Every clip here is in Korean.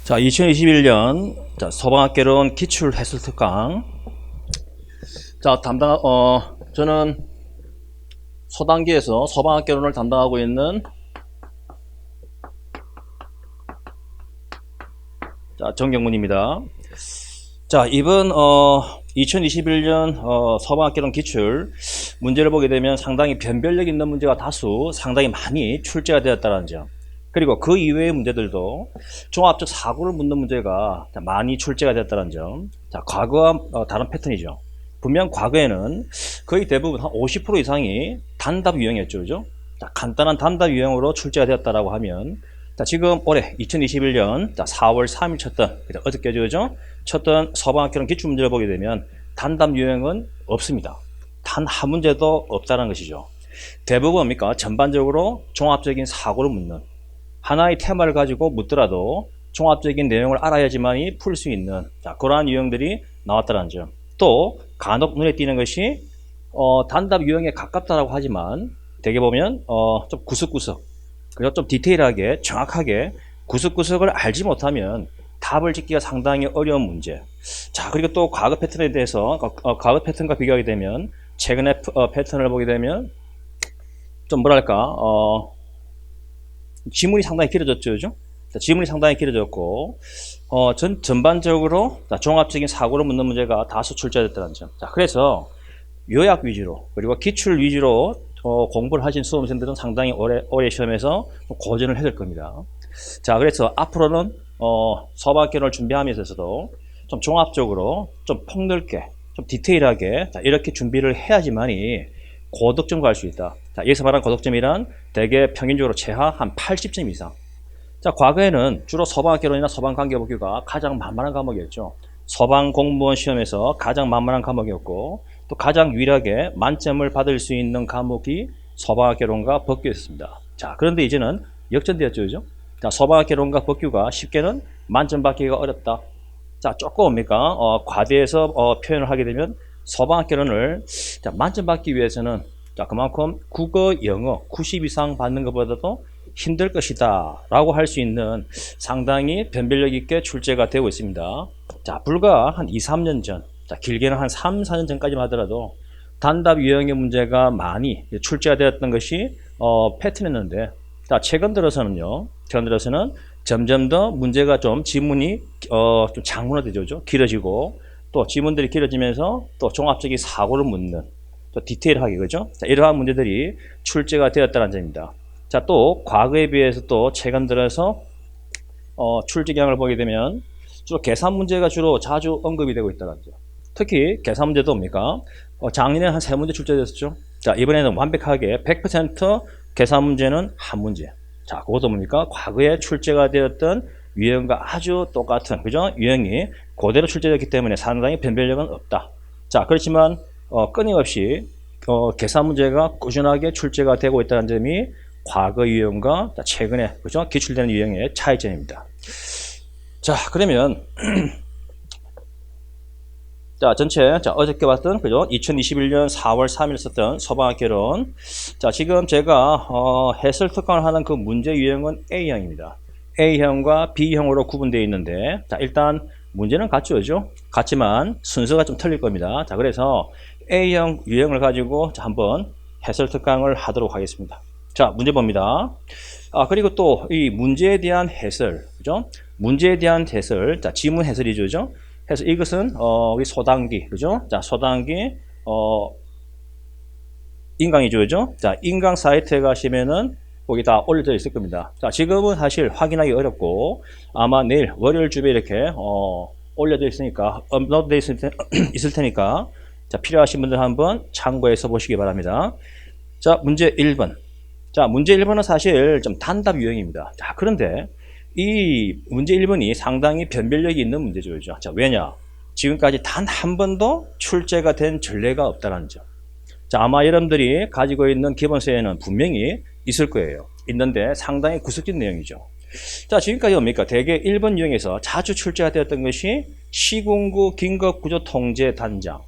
자, 2021년 서방학개론 기출 해설 특강. 자, 저는 소단계에서 서방학개론을 담당하고 있는 정경문입니다. 자, 이번 2021년 서방학개론 기출 문제를 보게 되면 상당히 변별력 있는 문제가 다수 상당히 많이 출제가 되었다는 점, 그리고 그 이외의 문제들도 종합적 사고를 묻는 문제가 많이 출제가 됐다는 점. 자, 과거와 다른 패턴이죠. 분명 과거에는 거의 대부분 한 50% 이상이 단답 유형이었죠, 그죠? 자, 간단한 단답 유형으로 출제가 되었다라고 하면, 자, 지금 올해 2021년 4월 3일 쳤던, 어저께죠, 그죠? 쳤던 서방학개론 기출 문제를 보게 되면 단답 유형은 없습니다. 단 한 문제도 없다는 것이죠. 대부분 뭡니까? 전반적으로 종합적인 사고를 묻는, 하나의 테마를 가지고 묻더라도 종합적인 내용을 알아야지만이 풀 수 있는 그러한 유형들이 나왔다는 점. 또 간혹 눈에 띄는 것이 단답 유형에 가깝다라고 하지만 대개 보면 좀 구석구석, 그리고 좀 디테일하게 정확하게 구석구석을 알지 못하면 답을 짓기가 상당히 어려운 문제. 자, 그리고 또 과거 패턴에 대해서 과거 패턴과 비교하게 되면 최근의 패턴을 보게 되면 좀 뭐랄까 지문이 상당히 길어졌죠, 그죠? 지문이 상당히 길어졌고, 전반적으로 종합적인 사고를 묻는 문제가 다수 출제됐다는 점. 자, 그래서 요약 위주로, 그리고 기출 위주로 공부를 하신 수험생들은 상당히 올해 시험에서 고전을 해야 될 겁니다. 자, 그래서 앞으로는 서방학개론을 준비함에 있어서도 좀 종합적으로, 좀 폭넓게, 좀 디테일하게 이렇게 준비를 해야지만이 고득점과 할 수 있다. 자, 여기서 말하는 고득점이란 대개 평균적으로 최하 한 80점 이상. 자, 과거에는 주로 서방학개론이나 서방관계법규가 가장 만만한 과목이었죠. 서방공무원 시험에서 가장 만만한 과목이었고, 또 가장 유일하게 만점을 받을 수 있는 과목이 서방학개론과 법규였습니다. 자, 그런데 이제는 역전되었죠, 그죠? 자, 서방학개론과 법규가 쉽게는 만점 받기가 어렵다. 자, 조금 뭡니까? 과대해서 표현을 하게 되면 서방학개론을 만점 받기 위해서는 그만큼 국어, 영어 90 이상 받는 것보다도 힘들 것이다 라고 할 수 있는 상당히 변별력 있게 출제가 되고 있습니다. 자, 불과 한 2, 3년 전, 길게는 한 3, 4년 전까지만 하더라도 단답 유형의 문제가 많이 출제가 되었던 것이 패턴이었는데, 자, 최근 들어서는 점점 더 문제가 좀 지문이 좀 장문화되죠. 길어지고, 또 지문들이 길어지면서 또 종합적인 사고를 묻는, 또 디테일하게, 그죠? 자, 이러한 문제들이 출제가 되었다는 점입니다. 자, 또 과거에 비해서 또 최근 들어서 출제 경향을 보게 되면 주로 계산 문제가 주로 자주 언급이 되고 있다는 점. 특히 계산 문제도 뭡니까? 작년에 한 3문제 출제됐었죠. 자, 이번에는 완벽하게 100% 계산 문제는 한 문제. 자, 그것도 뭡니까? 과거에 출제가 되었던 유형과 아주 똑같은, 그죠? 유형이 그대로 출제되었기 때문에 상당히 변별력은 없다. 자, 그렇지만 끊임없이 계산 문제가 꾸준하게 출제가 되고 있다는 점이 과거 유형과 최근에, 그죠? 기출되는 유형의 차이점입니다. 자, 그러면 자, 전체 어저께 봤던, 그죠? 2021년 4월 3일 썼던 서방학개론. 자, 지금 제가 해설 특강을 하는 그 문제 유형은 A형입니다. A형과 B형으로 구분되어 있는데, 자, 일단 문제는 같죠, 그죠? 같지만 순서가 좀 틀릴 겁니다. 자, 그래서 A형 유형을 가지고 한번 해설 특강을 하도록 하겠습니다. 자, 문제 봅니다. 그리고 또 이 문제에 대한 해설, 그죠? 문제에 대한 해설, 자, 지문 해설이죠, 그죠? 그래서 이것은 우리 소단기, 그죠? 자, 소단기 인강이죠, 그죠? 자, 인강 사이트에 가시면은 거기 다 올려져 있을 겁니다. 자, 지금은 사실 확인하기 어렵고 아마 내일 월요일 주에 이렇게 올려져 있으니까, 업로드되어 있을 테니까, 자, 필요하신 분들 한번 참고해서 보시기 바랍니다. 자, 문제 1번. 자, 문제 1번은 사실 좀 단답 유형입니다. 자, 그런데 이 문제 1번이 상당히 변별력이 있는 문제죠, 그죠? 자, 왜냐? 지금까지 단 한 번도 출제가 된 전례가 없다는 점. 자, 아마 여러분들이 가지고 있는 기본서에는 분명히 있을 거예요. 있는데 상당히 구석진 내용이죠. 자, 지금까지 뭡니까? 대개 1번 유형에서 자주 출제가 되었던 것이 시군구 긴급구조통제단장.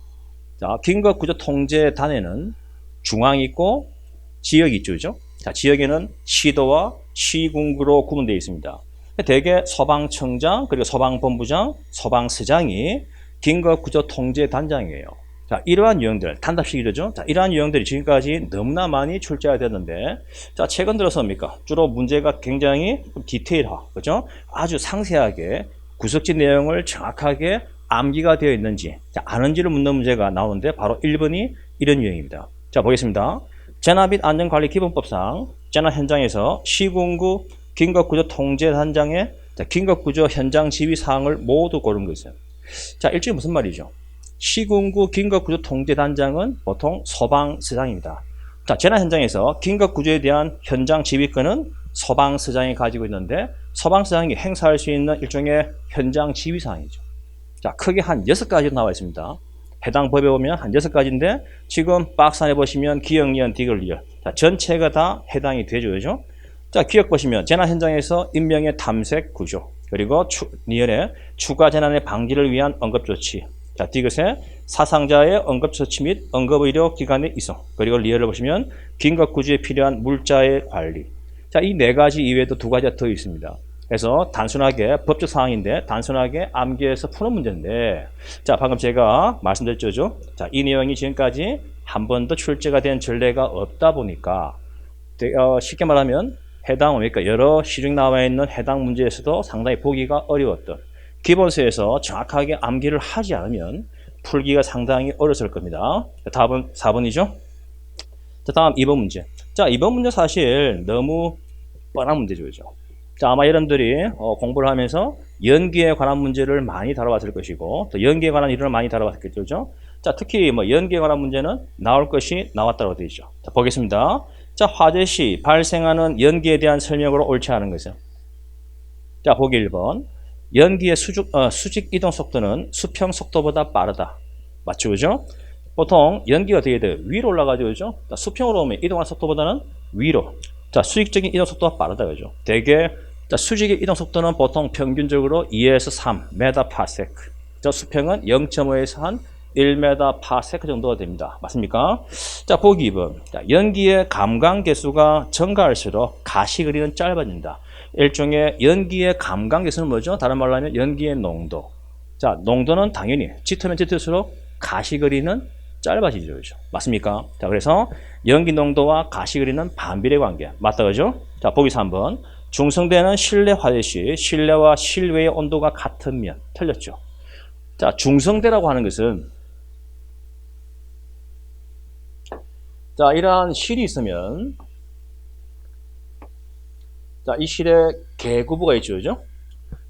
자, 긴급구조통제단에는 중앙이 있고 지역이 있죠, 그죠? 자, 지역에는 시도와 시군구로 구분되어 있습니다. 대개 소방청장, 그리고 소방본부장, 소방서장이 긴급구조통제단장이에요. 자, 이러한 유형들, 단답식 이러죠. 자, 이러한 유형들이 지금까지 너무나 많이 출제가 됐는데, 자, 최근 들어서입니까? 주로 문제가 굉장히 디테일화, 그죠? 아주 상세하게 구석진 내용을 정확하게 암기가 되어 있는지, 자, 아는지를 묻는 문제가 나오는데, 바로 1번이 이런 유형입니다. 자, 보겠습니다. 재난 및 안전관리 기본법상 재난 현장에서 시군구 긴급구조통제단장의 긴급구조 현장 지휘 사항을 모두 고른 것은, 자, 일종의 무슨 말이죠? 시군구 긴급구조통제단장은 보통 소방서장입니다. 자, 재난 현장에서 긴급구조에 대한 현장 지휘권은 소방서장이 가지고 있는데, 소방서장이 행사할 수 있는 일종의 현장 지휘 사항이죠. 자, 크게 한 6가지로 나와 있습니다. 해당 법에 보면 한 6가지인데, 지금 박스 안에 보시면 기역, 리언, 디귿, 리얼. 자, 전체가 다 해당이 되죠. 그죠? 자, 기역 보시면 재난 현장에서 인명의 탐색 구조, 그리고 리얼에 추가 재난의 방지를 위한 응급조치. 자, 디귿에 사상자의 응급처치 및 응급의료기관의 이송. 그리고 리얼을 보시면 긴급구조에 필요한 물자의 관리. 자, 이 4가지 이외에도 2가지가 더 있습니다. 그래서 단순하게 법적 사항인데 단순하게 암기해서 푸는 문제인데, 자, 방금 제가 말씀드렸죠. 자, 이 내용이 지금까지 한 번도 출제가 된 전례가 없다 보니까 쉽게 말하면 그러니까 여러 시중 나와 있는 해당 문제에서도 상당히 보기가 어려웠던, 기본서에서 정확하게 암기를 하지 않으면 풀기가 상당히 어려웠을 겁니다. 답은 4번이죠. 자, 다음 2번 문제. 자, 2번 문제 사실 너무 뻔한 문제죠. 그죠? 자, 아마 여러분들이 공부를 하면서 연기에 관한 문제를 많이 다뤄봤을 것이고, 또 연기에 관한 이론을 많이 다뤄봤겠죠. 그죠? 자, 특히 연기에 관한 문제는 나올 것이 나왔다고 되어 있죠. 자, 보겠습니다. 자, 화재 시 발생하는 연기에 대한 설명으로 옳지 않은 것은? 자, 보기 1번. 연기의 수직 이동 속도는 수평 속도보다 빠르다. 맞죠? 그죠? 보통 연기가 어떻게 돼요? 위로 올라가죠. 그죠? 자, 수평으로 오면 이동하는 속도보다는 위로. 자, 수직적인 이동 속도가 빠르다. 그죠? 대개, 자, 수직의 이동 속도는 보통 평균적으로 2에서 3m/s. 저 수평은 0.5에서 한 1m/s 정도가 됩니다. 맞습니까? 자, 보기 2번. 자, 연기의 감강 개수가 증가할수록 가시거리는 짧아진다. 일종의 연기의 감강 개수는 뭐죠? 다른 말로 하면 연기의 농도. 자, 농도는 당연히 짙으면 짙을수록 가시거리는 짧아지죠. 그죠? 맞습니까? 자, 그래서 연기 농도와 가시거리는 반비례 관계. 맞다. 그죠? 자, 보기 3번. 중성대는 실내 화재 시 실내와 실외의 온도가 같으면. 틀렸죠? 자, 중성대라고 하는 것은, 자, 이러한 실이 있으면, 자, 이 실에 계구부가 있죠. 그죠?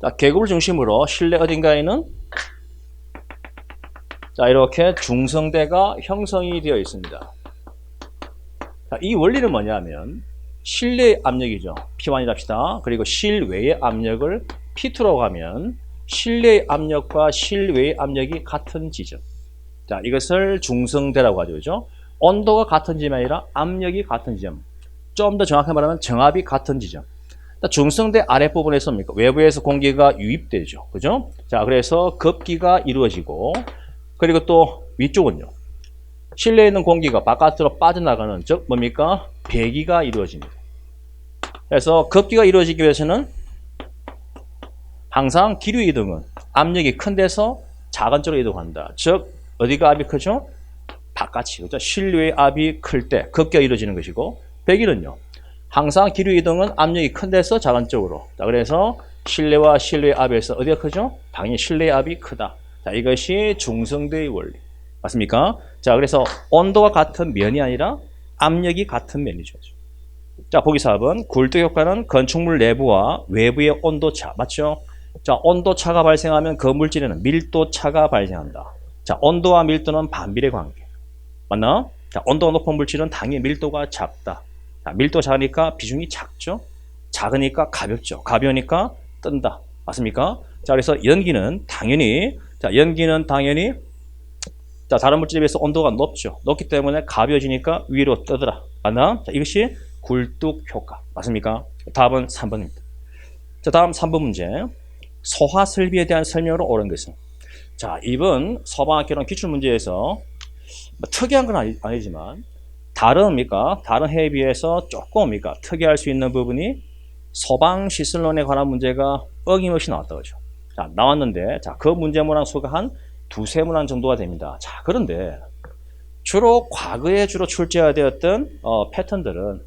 자, 계구부를 중심으로 실내 어딘가에는, 자, 이렇게 중성대가 형성이 되어 있습니다. 자, 이 원리는 뭐냐면, 실내의 압력이죠. P1이라 합시다. 그리고 실외의 압력을 P2라고 하면, 실내의 압력과 실외의 압력이 같은 지점. 자, 이것을 중성대라고 하죠. 그죠? 온도가 같은 지점이 아니라 압력이 같은 지점. 좀 더 정확하게 말하면 정압이 같은 지점. 중성대 아랫부분에서 뭡니까? 외부에서 공기가 유입되죠. 그죠? 자, 그래서 급기가 이루어지고, 그리고 또 위쪽은요. 실내에 있는 공기가 바깥으로 빠져나가는, 즉 뭡니까? 배기가 이루어집니다. 그래서 급기가 이루어지기 위해서는 항상 기류 이동은 압력이 큰 데서 작은 쪽으로 이동한다. 즉 어디가 압이 크죠? 바깥이. 그죠? 실외의 압이 클 때 급기가 이루어지는 것이고, 배기는요. 항상 기류 이동은 압력이 큰 데서 작은 쪽으로. 자, 그래서 실내와 실외의 압에서 어디가 크죠? 당연히 실내의 압이 크다. 자, 이것이 중성대의 원리. 맞습니까? 자, 그래서 온도가 같은 면이 아니라 압력이 같은 면이죠. 자, 보기 4번. 굴뚝 효과는 건축물 내부와 외부의 온도차. 맞죠? 자, 온도차가 발생하면 그 물질에는 밀도차가 발생한다. 자, 온도와 밀도는 반비례 관계. 맞나? 자, 온도가 높은 물질은 당연히 밀도가 작다. 자, 밀도 작으니까 비중이 작죠? 작으니까 가볍죠. 가벼우니까 뜬다. 맞습니까? 자, 그래서 연기는 당연히, 자, 다른 물질에 비해서 온도가 높죠. 높기 때문에 가벼워지니까 위로 뜨더라. 맞나? 자, 이것이 굴뚝 효과. 맞습니까? 답은 3번입니다. 자, 다음 3번 문제. 소화 설비에 대한 설명으로 옳은 것은? 자, 이번 소방학개론 기출문제에서 특이한 건 아니지만 다른 해에 비해서 조금 특이할 수 있는 부분이 소방시설론에 관한 문제가 어김없이 나왔다 그죠. 자, 나왔는데, 자, 그 문제 문항 수가 한 두세 문항 정도가 됩니다. 자, 그런데 주로 과거에 주로 출제가 되었던 패턴들은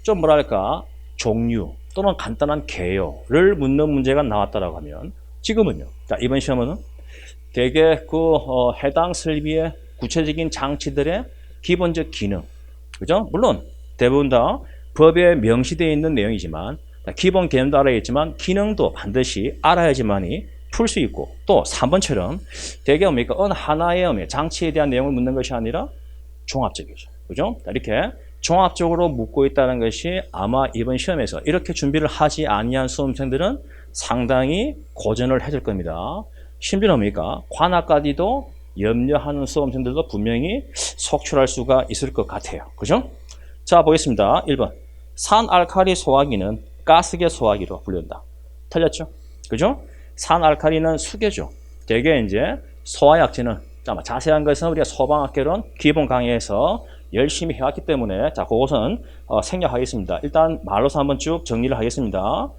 좀 뭐랄까 종류 또는 간단한 개요를 묻는 문제가 나왔다라고 하면 지금은요. 자, 이번 시험은 대개 해당 설비의 구체적인 장치들의 기본적 기능, 그죠? 물론 대부분 다 법에 명시되어 있는 내용이지만 기본 개념도 알아야겠지만 기능도 반드시 알아야지만이 풀 수 있고 또 3번처럼 대개 뭡니까? 어느 하나의 장치에 대한 내용을 묻는 것이 아니라 종합적이죠. 그죠? 이렇게 종합적으로 묻고 있다는 것이 아마 이번 시험에서 이렇게 준비를 하지 아니한 수험생들은 상당히 고전을 해줄 겁니다. 심지어 뭡니까? 관악까지도 염려하는 수험생들도 분명히 속출할 수가 있을 것 같아요. 그죠? 자, 보겠습니다. 1번. 산알칼리 소화기는 가스계 소화기로 불린다. 틀렸죠? 그죠? 산알칼리는 수계죠. 대개 이제 소화약제는 자세한 것은 우리가 소방학개론 기본 강의에서 열심히 해왔기 때문에 자, 그것은 생략하겠습니다. 일단 말로서 한번 쭉 정리를 하겠습니다.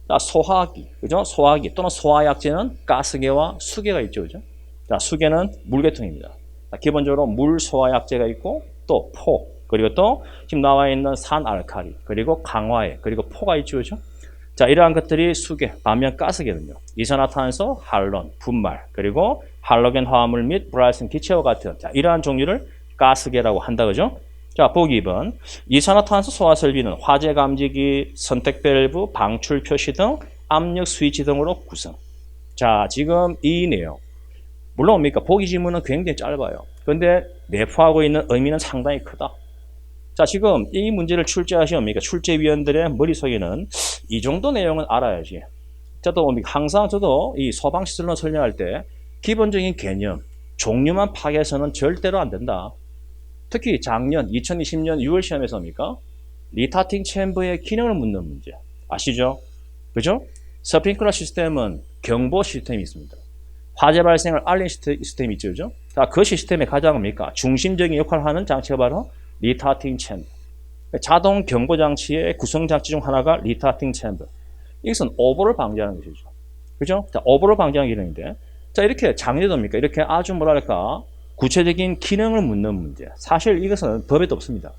자, 소화기, 그죠? 소화기 또는 소화약제는 가스계와 수계가 있죠, 그죠? 자, 수계는 물계통입니다. 자, 기본적으로 물 소화약제가 있고 또 포, 그리고 또 지금 나와 있는 산알칼리, 그리고 강화해, 그리고 포가 있죠, 그죠? 자, 이러한 것들이 수계, 반면 가스계는요. 이산화탄소, 할론, 분말, 그리고 할로겐 화합물 및 브라이슨 기체와 같은 자, 이러한 종류를 가스계라고 한다, 그죠? 자, 보기 2번. 이산화탄소 소화 설비는 화재 감지기, 선택 밸브, 방출 표시 등 압력 스위치 등으로 구성. 자, 지금 이 내용. 물론 뭡니까? 보기 지문은 굉장히 짧아요. 그런데 내포하고 있는 의미는 상당히 크다. 자, 지금 이 문제를 출제하신 뭡니까? 출제위원들의 머릿속에는 이 정도 내용은 알아야지. 자, 또 뭡니까? 항상 저도 이 소방시설론 설명할 때 기본적인 개념, 종류만 파악해서는 절대로 안 된다. 특히 작년 2020년 6월 시험에서 뭡니까? 리타팅 챔버의 기능을 묻는 문제. 아시죠? 그죠? 스프링클러 시스템은 경보 시스템이 있습니다. 화재 발생을 알리는 시스템이 있죠, 그죠? 자, 그 시스템의 가장 뭡니까? 중심적인 역할을 하는 장치가 바로 리타팅 챔버. 자동 경보 장치의 구성 장치 중 하나가 리타팅 챔버. 이것은 오버를 방지하는 것이죠. 그죠? 자, 오버를 방지하는 기능인데, 자, 이렇게 장려됩니까? 이렇게 아주 뭐랄까, 구체적인 기능을 묻는 문제. 사실 이것은 법에도 없습니다.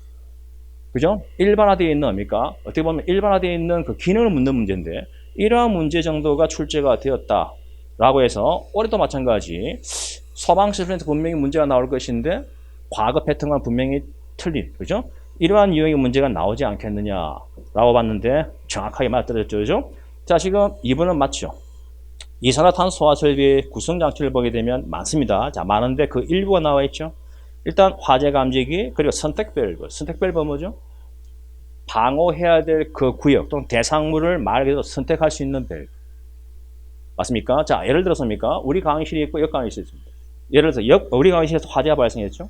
그죠? 일반화되어 있는 뭡니까? 어떻게 보면 일반화되어 있는 그 기능을 묻는 문제인데, 이러한 문제 정도가 출제가 되었다. 라고 해서, 올해도 마찬가지, 소방시설에서 분명히 문제가 나올 것인데, 과거 패턴과 분명히 틀린, 그죠? 이러한 유형의 문제가 나오지 않겠느냐라고 봤는데 정확하게 맞아떨어졌죠, 그죠? 자, 지금 2번은 맞죠? 이산화탄소 소화 설비의 구성 장치를 보게 되면 많습니다. 자, 많은데 그 일부가 나와 있죠. 일단 화재 감지기, 그리고 선택 밸브. 선택 밸브는 뭐죠? 방어해야 될 그 구역 또는 대상물을 말 그대로 선택할 수 있는 밸브. 맞습니까? 자, 예를 들어서입니까? 우리 강의실이 있고 옆 강의실이 있습니다. 예를 들어서 우리 강의실에서 화재가 발생했죠.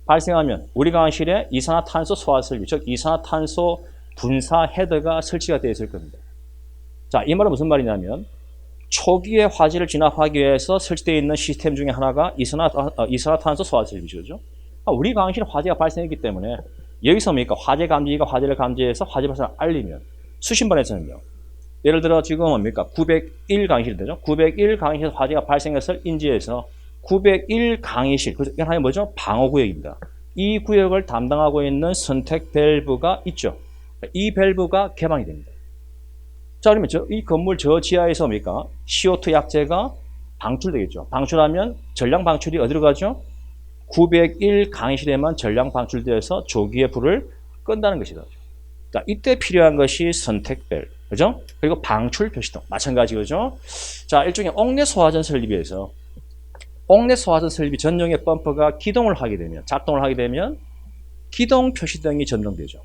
발생하면 우리 강의실에 이산화탄소 소화 설비, 즉 이산화탄소 분사 헤더가 설치가 되어 있을 겁니다. 자, 이 말은 무슨 말이냐면 초기에 화재를 진압하기 위해서 설치되어 있는 시스템 중에 하나가 이산화탄소 소화 설비죠. 우리 강의실에 화재가 발생했기 때문에 여기서 뭡니까? 화재 감지기가 화재를 감지해서 화재 발생을 알리면 수십 번에서는요. 예를 들어 지금 뭡니까? 901 강의실 되죠. 901 강의실에서 화재가 발생했을 인지해서 901 강의실, 그 하나의 뭐죠? 방어구역입니다. 이 구역을 담당하고 있는 선택 밸브가 있죠. 이 밸브가 개방이 됩니다. 자, 그러면 이 건물 저 지하에서 뭡니까? CO2 약재가 방출되겠죠. 방출하면 전량 방출이 어디로 가죠? 901 강의실에만 전량 방출되어서 조기에 불을 끈다는 것이다. 자, 이때 필요한 것이 선택 밸브, 그죠? 그리고 방출 표시등, 마찬가지, 그죠? 자, 일종의 옥내 소화전 설비에서 옥내 소화전 설비 전용의 펌프가 기동을 하게 되면, 작동을 하게 되면 기동 표시등이 점등되죠.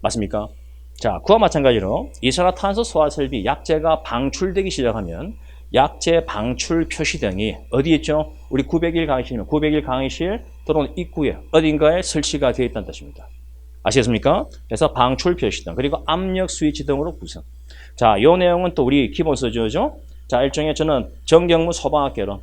맞습니까? 자, 그와 마찬가지로 이산화탄소 소화 설비 약재가 방출되기 시작하면 약재 방출 표시등이 어디 있죠? 우리 901 강의실이면 901 강의실 또는 입구에 어딘가에 설치가 되어 있다는 뜻입니다. 아시겠습니까? 그래서 방출 표시등 그리고 압력 스위치 등으로 구성. 자, 이 내용은 또 우리 기본 서류죠. 자, 일종의 저는 정경무 소방학개론.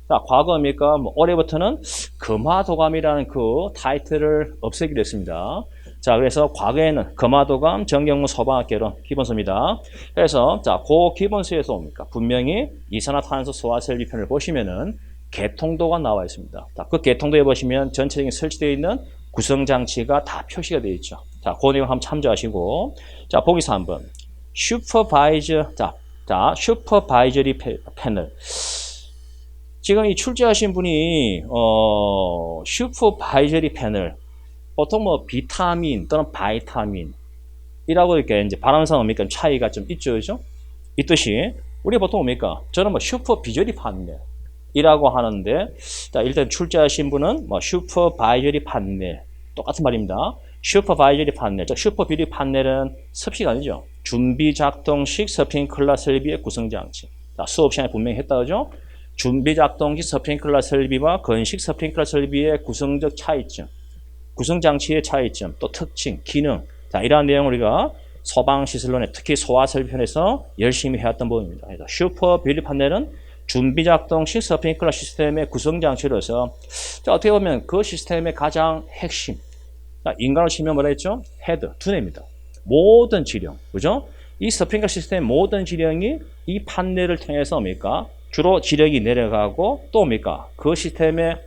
자, 과거입니까? 올해부터는 금화도감이라는 그 타이틀을 없애기로 했습니다. 자, 그래서 과거에는 금화도감, 정경무, 소방학개론 기본서입니다. 그래서 자, 그 기본서에서 뭡니까? 분명히 이산화탄소 소화설비 편을 보시면은 개통도가 나와 있습니다. 자, 그 개통도에 보시면 전체적인 설치되어 있는 구성장치가 다 표시가 되어 있죠. 자, 그 내용 한번 참조하시고, 자, 보기서 한번 슈퍼바이저리 패널. 지금 이 출제하신 분이 슈퍼바이저리 패널, 보통 뭐 비타민 또는 바이타민이라고 이렇게 이제 발음상 뭡니까 차이가 좀 있죠, 그죠? 있듯이 우리 보통 뭡니까? 저는 뭐 슈퍼비저리 판넬이라고 하는데, 자, 일단 출제하신 분은 뭐 슈퍼바이저리 판넬 똑같은 말입니다. 슈퍼바이저리 판넬, 슈퍼비저리 판넬은 습식 아니죠? 준비 작동식 스프링클러 설비의 구성장치. 자, 수업 시간에 분명히 했다, 그죠? 준비 작동식 스프링클러 설비와 건식 스프링클러 설비의 구성적 차이점, 구성장치의 차이점, 또 특징, 기능. 자, 이러한 내용을 우리가 소방시설론에 특히 소화설비편에서 열심히 해왔던 부분입니다. 그래서 슈퍼비저리 판넬은 준비 작동식 스프링클러 시스템의 구성장치로서, 자, 어떻게 보면 그 시스템의 가장 핵심. 자, 인간으로 치면 뭐라 했죠? 헤드, 두뇌입니다. 모든 지령, 그죠? 이 스프링클러 시스템의 모든 지령이 이 판넬을 통해서 뭡니까? 주로 지력이 내려가고 또 뭡니까? 그 시스템의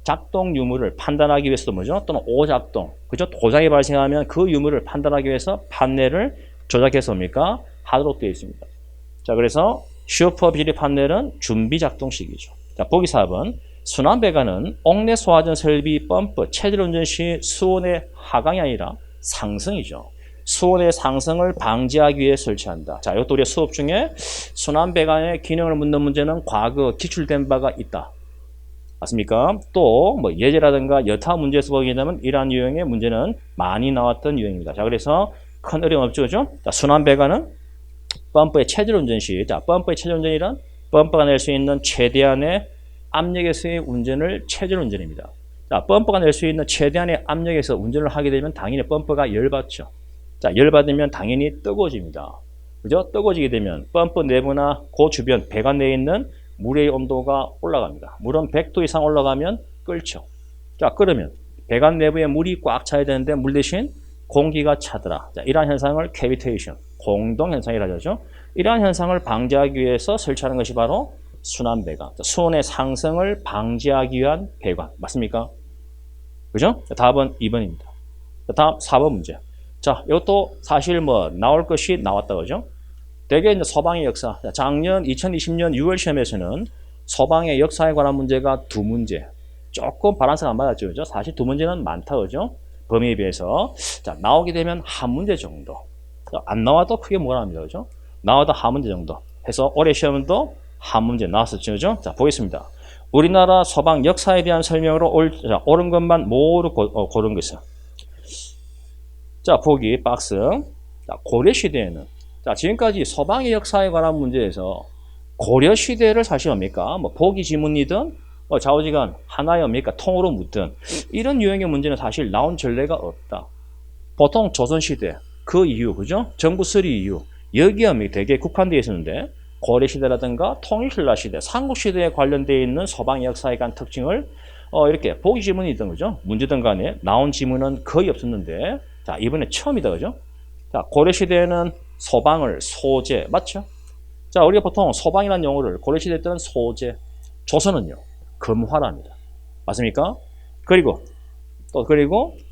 작동 유무를 판단하기 위해서도 뭐죠? 또는 오작동, 그죠? 고장이 발생하면 그 유무를 판단하기 위해서 판넬을 조작해서 뭡니까? 하도록 되어 있습니다. 자, 그래서 슈퍼비저리 판넬은 준비 작동식이죠. 자, 보기 4번. 순환배관은 옥내 소화전 설비 펌프 체질 운전 시 수온의 하강이 아니라 상승이죠. 수온의 상승을 방지하기 위해 설치한다. 자, 이것도 우리 수업 중에 순환배관의 기능을 묻는 문제는 과거 기출된 바가 있다. 맞습니까? 또 뭐 예제라든가 여타 문제에서 보게 되면 이러한 유형의 문제는 많이 나왔던 유형입니다. 자, 그래서 큰 어려움 없죠, 그죠? 자, 순환배관은 펌프의 체질 운전 시, 자, 펌프의 체질 운전이란 펌프가 낼 수 있는 최대한의 압력에서의 운전을 체질 운전입니다. 자, 펌프가 낼 수 있는 최대한의 압력에서 운전을 하게 되면 당연히 펌프가 열받죠. 자, 열받으면 당연히 뜨거워집니다. 그죠? 뜨거워지게 되면 펌프 내부나 그 주변 배관 내에 있는 물의 온도가 올라갑니다. 물은 100도 이상 올라가면 끓죠. 자, 끓으면 배관 내부에 물이 꽉 차야 되는데 물 대신 공기가 차더라. 자, 이러한 현상을 캐비테이션, 공동 현상이라고 하죠. 이러한 현상을 방지하기 위해서 설치하는 것이 바로 순환배관. 수온의 상승을 방지하기 위한 배관. 맞습니까? 그죠? 자, 답은 2번입니다. 자, 다음 4번 문제. 자, 이것도 사실 뭐 나올 것이 나왔다, 그죠? 대개 이제 소방의 역사. 자, 작년 2020년 6월 시험에서는 소방의 역사에 관한 문제가 2문제. 조금 바란스가 안 맞았죠, 그죠? 사실 2문제는 많다, 그죠? 범위에 비해서. 자, 나오게 되면 한 문제 정도. 자, 안 나와도 크게 뭐라 합니다, 그죠? 나와도 한 문제 정도. 해서 올해 시험도 한 문제 나왔었죠, 그죠? 자, 보겠습니다. 우리나라 소방 역사에 대한 설명으로 옳은 것만 모두 고른 것은. 자, 보기 박스. 자, 고려시대에는, 자, 지금까지 소방의 역사에 관한 문제에서 고려시대를 사실 뭡니까? 뭐 보기 지문이든 좌우지간 하나의 뭡니까? 통으로 묻든 이런 유형의 문제는 사실 나온 전례가 없다. 보통 조선시대 그 이후, 그죠? 정부 수립 이후 여기에 되게 국한되어 있었는데 고려시대라든가 통일신라시대, 삼국시대에 관련되어 있는 소방의 역사에 관한 특징을 이렇게 보기 지문이든, 그죠? 문제든 간에 나온 지문은 거의 없었는데, 자, 이번에 처음이다, 그죠? 자, 고려시대에는 소방을 소재, 맞죠? 자, 우리가 보통 소방이라는 용어를 고려시대 때는 소재, 조선은요, 금화랍니다. 맞습니까? 그리고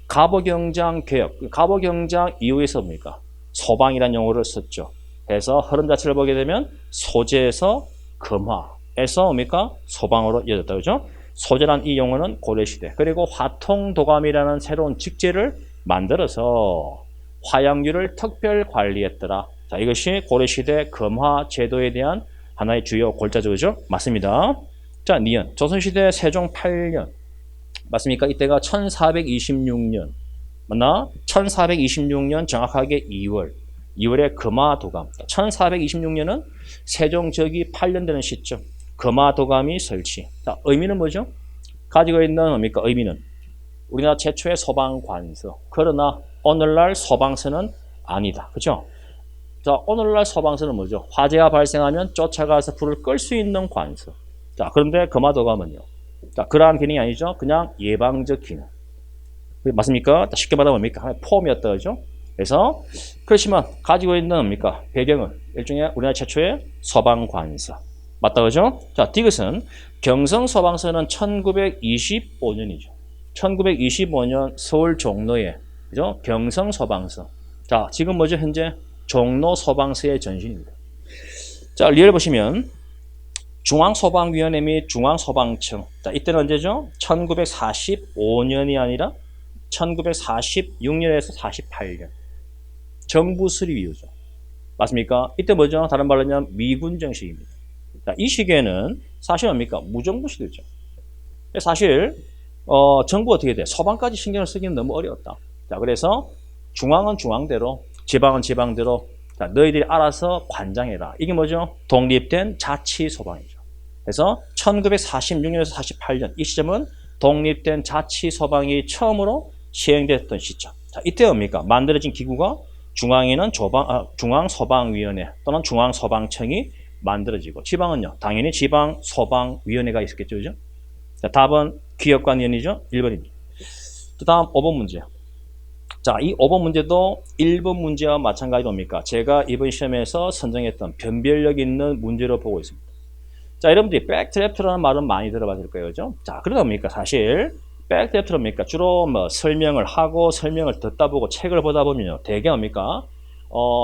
갑오경장 개혁, 갑오경장 이후에서 뭡니까? 소방이라는 용어를 썼죠. 그래서 흐름 자체를 보게 되면 소재에서 금화에서 뭡니까? 소방으로 이어졌다, 그죠? 소재란 이 용어는 고려시대. 그리고 화통도감이라는 새로운 직제를 만들어서 화양유를 특별 관리했더라. 자, 이것이 고려시대 금화 제도에 대한 하나의 주요 골자죠, 그죠? 맞습니다. 자, 니은. 조선시대 세종 8년. 맞습니까? 이때가 1426년. 맞나? 1426년 정확하게 2월에 금화도감. 1426년은 세종 즉위 8년 되는 시점. 금화도감이 설치. 자, 의미는 뭐죠? 가지고 있는 뭡니까? 의미는 우리나라 최초의 소방관서. 그러나 오늘날 소방서는 아니다. 그죠? 자, 오늘날 소방서는 뭐죠? 화재가 발생하면 쫓아가서 불을 끌 수 있는 관서. 자, 그런데 금화도감은요. 자, 그러한 기능이 아니죠. 그냥 예방적 기능. 맞습니까? 쉽게 말하면 뭡니까? 하나의 폼이었다, 그죠? 그래서 그렇지만 가지고 있는 뭡니까? 배경은 일종의 우리나라 최초의 서방관서. 맞다, 그죠? 자, 디귿은 경성서방서는 1925년이죠. 1925년 서울 종로에, 그죠? 경성서방서. 자, 지금 뭐죠? 현재 종로서방서의 전신입니다. 자, 리얼 보시면 중앙소방위원회 및 중앙소방청. 자, 이때는 언제죠? 1945년이 아니라 1946년에서 48년. 정부 수립 이후죠. 맞습니까? 이때 뭐죠? 다른 말로 하면 미군 정식입니다. 자, 이 시기에는 사실 뭡니까? 무정부 시대죠. 사실 정부가 어떻게 돼? 서방까지 신경을 쓰기는 너무 어려웠다. 자, 그래서 중앙은 중앙대로, 지방은 지방대로, 자, 너희들이 알아서 관장해라. 이게 뭐죠? 독립된 자치소방이죠. 그래서 1946년에서 48년 이 시점은 독립된 자치소방이 처음으로 시행됐던 시점. 자, 이때 뭡니까? 만들어진 기구가 중앙에는 중앙소방위원회 또는 중앙소방청이 만들어지고, 지방은요, 당연히 지방소방위원회가 있었겠죠, 그죠? 자, 답은 기업관위원회죠. 1번입니다. 그 다음 5번 문제. 자, 이 5번 문제도 1번 문제와 마찬가지로 뭡니까? 제가 이번 시험에서 선정했던 변별력 있는 문제로 보고 있습니다. 자, 여러분들이 백드래프트라는 말은 많이 들어봤을 거예요, 그죠? 자, 그러다 보니까 사실 백드래프트는 뭡니까? 주로 뭐 설명을 하고 설명을 듣다 보고 책을 보다 보면요, 대개 뭡니까?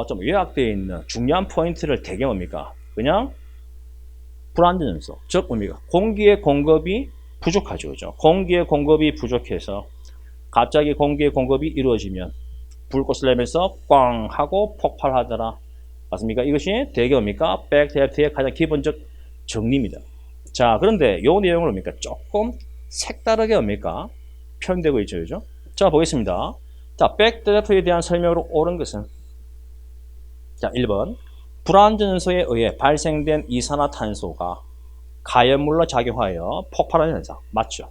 좀 요약되어 있는 중요한 포인트를 대개 뭡니까? 그냥 불안전 요소, 즉 뭡니까? 공기의 공급이 부족하죠, 그죠? 공기의 공급이 부족해서 갑자기 공기의 공급이 이루어지면 불꽃을 내면서 꽝 하고 폭발하더라. 맞습니까? 이것이 대개 뭡니까? 백드래프트의 가장 기본적 정리입니다. 자, 그런데 이 내용을 뭡니까? 조금 색다르게 뭡니까? 표현되고 있죠, 그죠? 자, 보겠습니다. 자, 백드래프트에 대한 설명으로 옳은 것은, 자, 1번. 불안전요소에 의해 발생된 이산화탄소가 가연물로 작용하여 폭발하는 현상. 맞죠?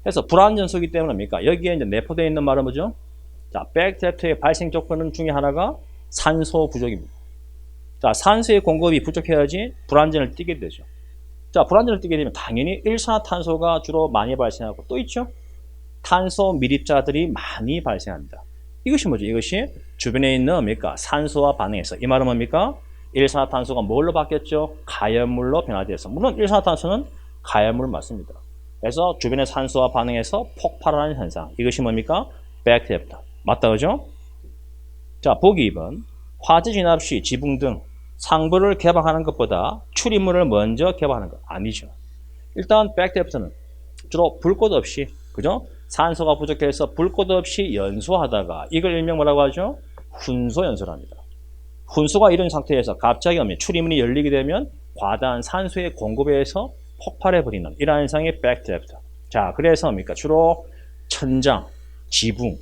그래서 불안전요소이기 때문에 뭡니까? 여기에 이제 내포되어 있는 말은 뭐죠? 자, 백드래프트의 발생 조건 중에 하나가 산소 부족입니다. 자, 산소의 공급이 부족해야지 불안전을 띠게 되죠. 자, 불안전을 띠게 되면 당연히 일산화탄소가 주로 많이 발생하고, 또 있죠? 탄소 밀입자들이 많이 발생합니다. 이것이 뭐죠? 이것이 주변에 있는 뭡니까? 산소와 반응해서, 이 말은 뭡니까? 일산화탄소가 뭘로 바뀌었죠? 가연물로 변화되어서. 물론 일산화탄소는 가연물 맞습니다. 그래서 주변의 산소와 반응해서 폭발하는 현상. 이것이 뭡니까? 백드래프트. 맞다, 그죠? 자, 보기 2번. 화재 진압 시 지붕 등 상부를 개방하는 것보다 출입문을 먼저 개방하는 것. 아니죠. 일단 백드래프트는 주로 불꽃 없이, 그죠? 산소가 부족해서 불꽃 없이 연소하다가, 이걸 일명 뭐라고 하죠? 훈소 연소랍니다. 훈소가 이런 상태에서 갑자기 출입문이 열리게 되면 과다한 산소의 공급에 의해서 폭발해버리는 이러한 현상이 백드래프트. 자, 그래서 뭡니까? 주로 천장, 지붕,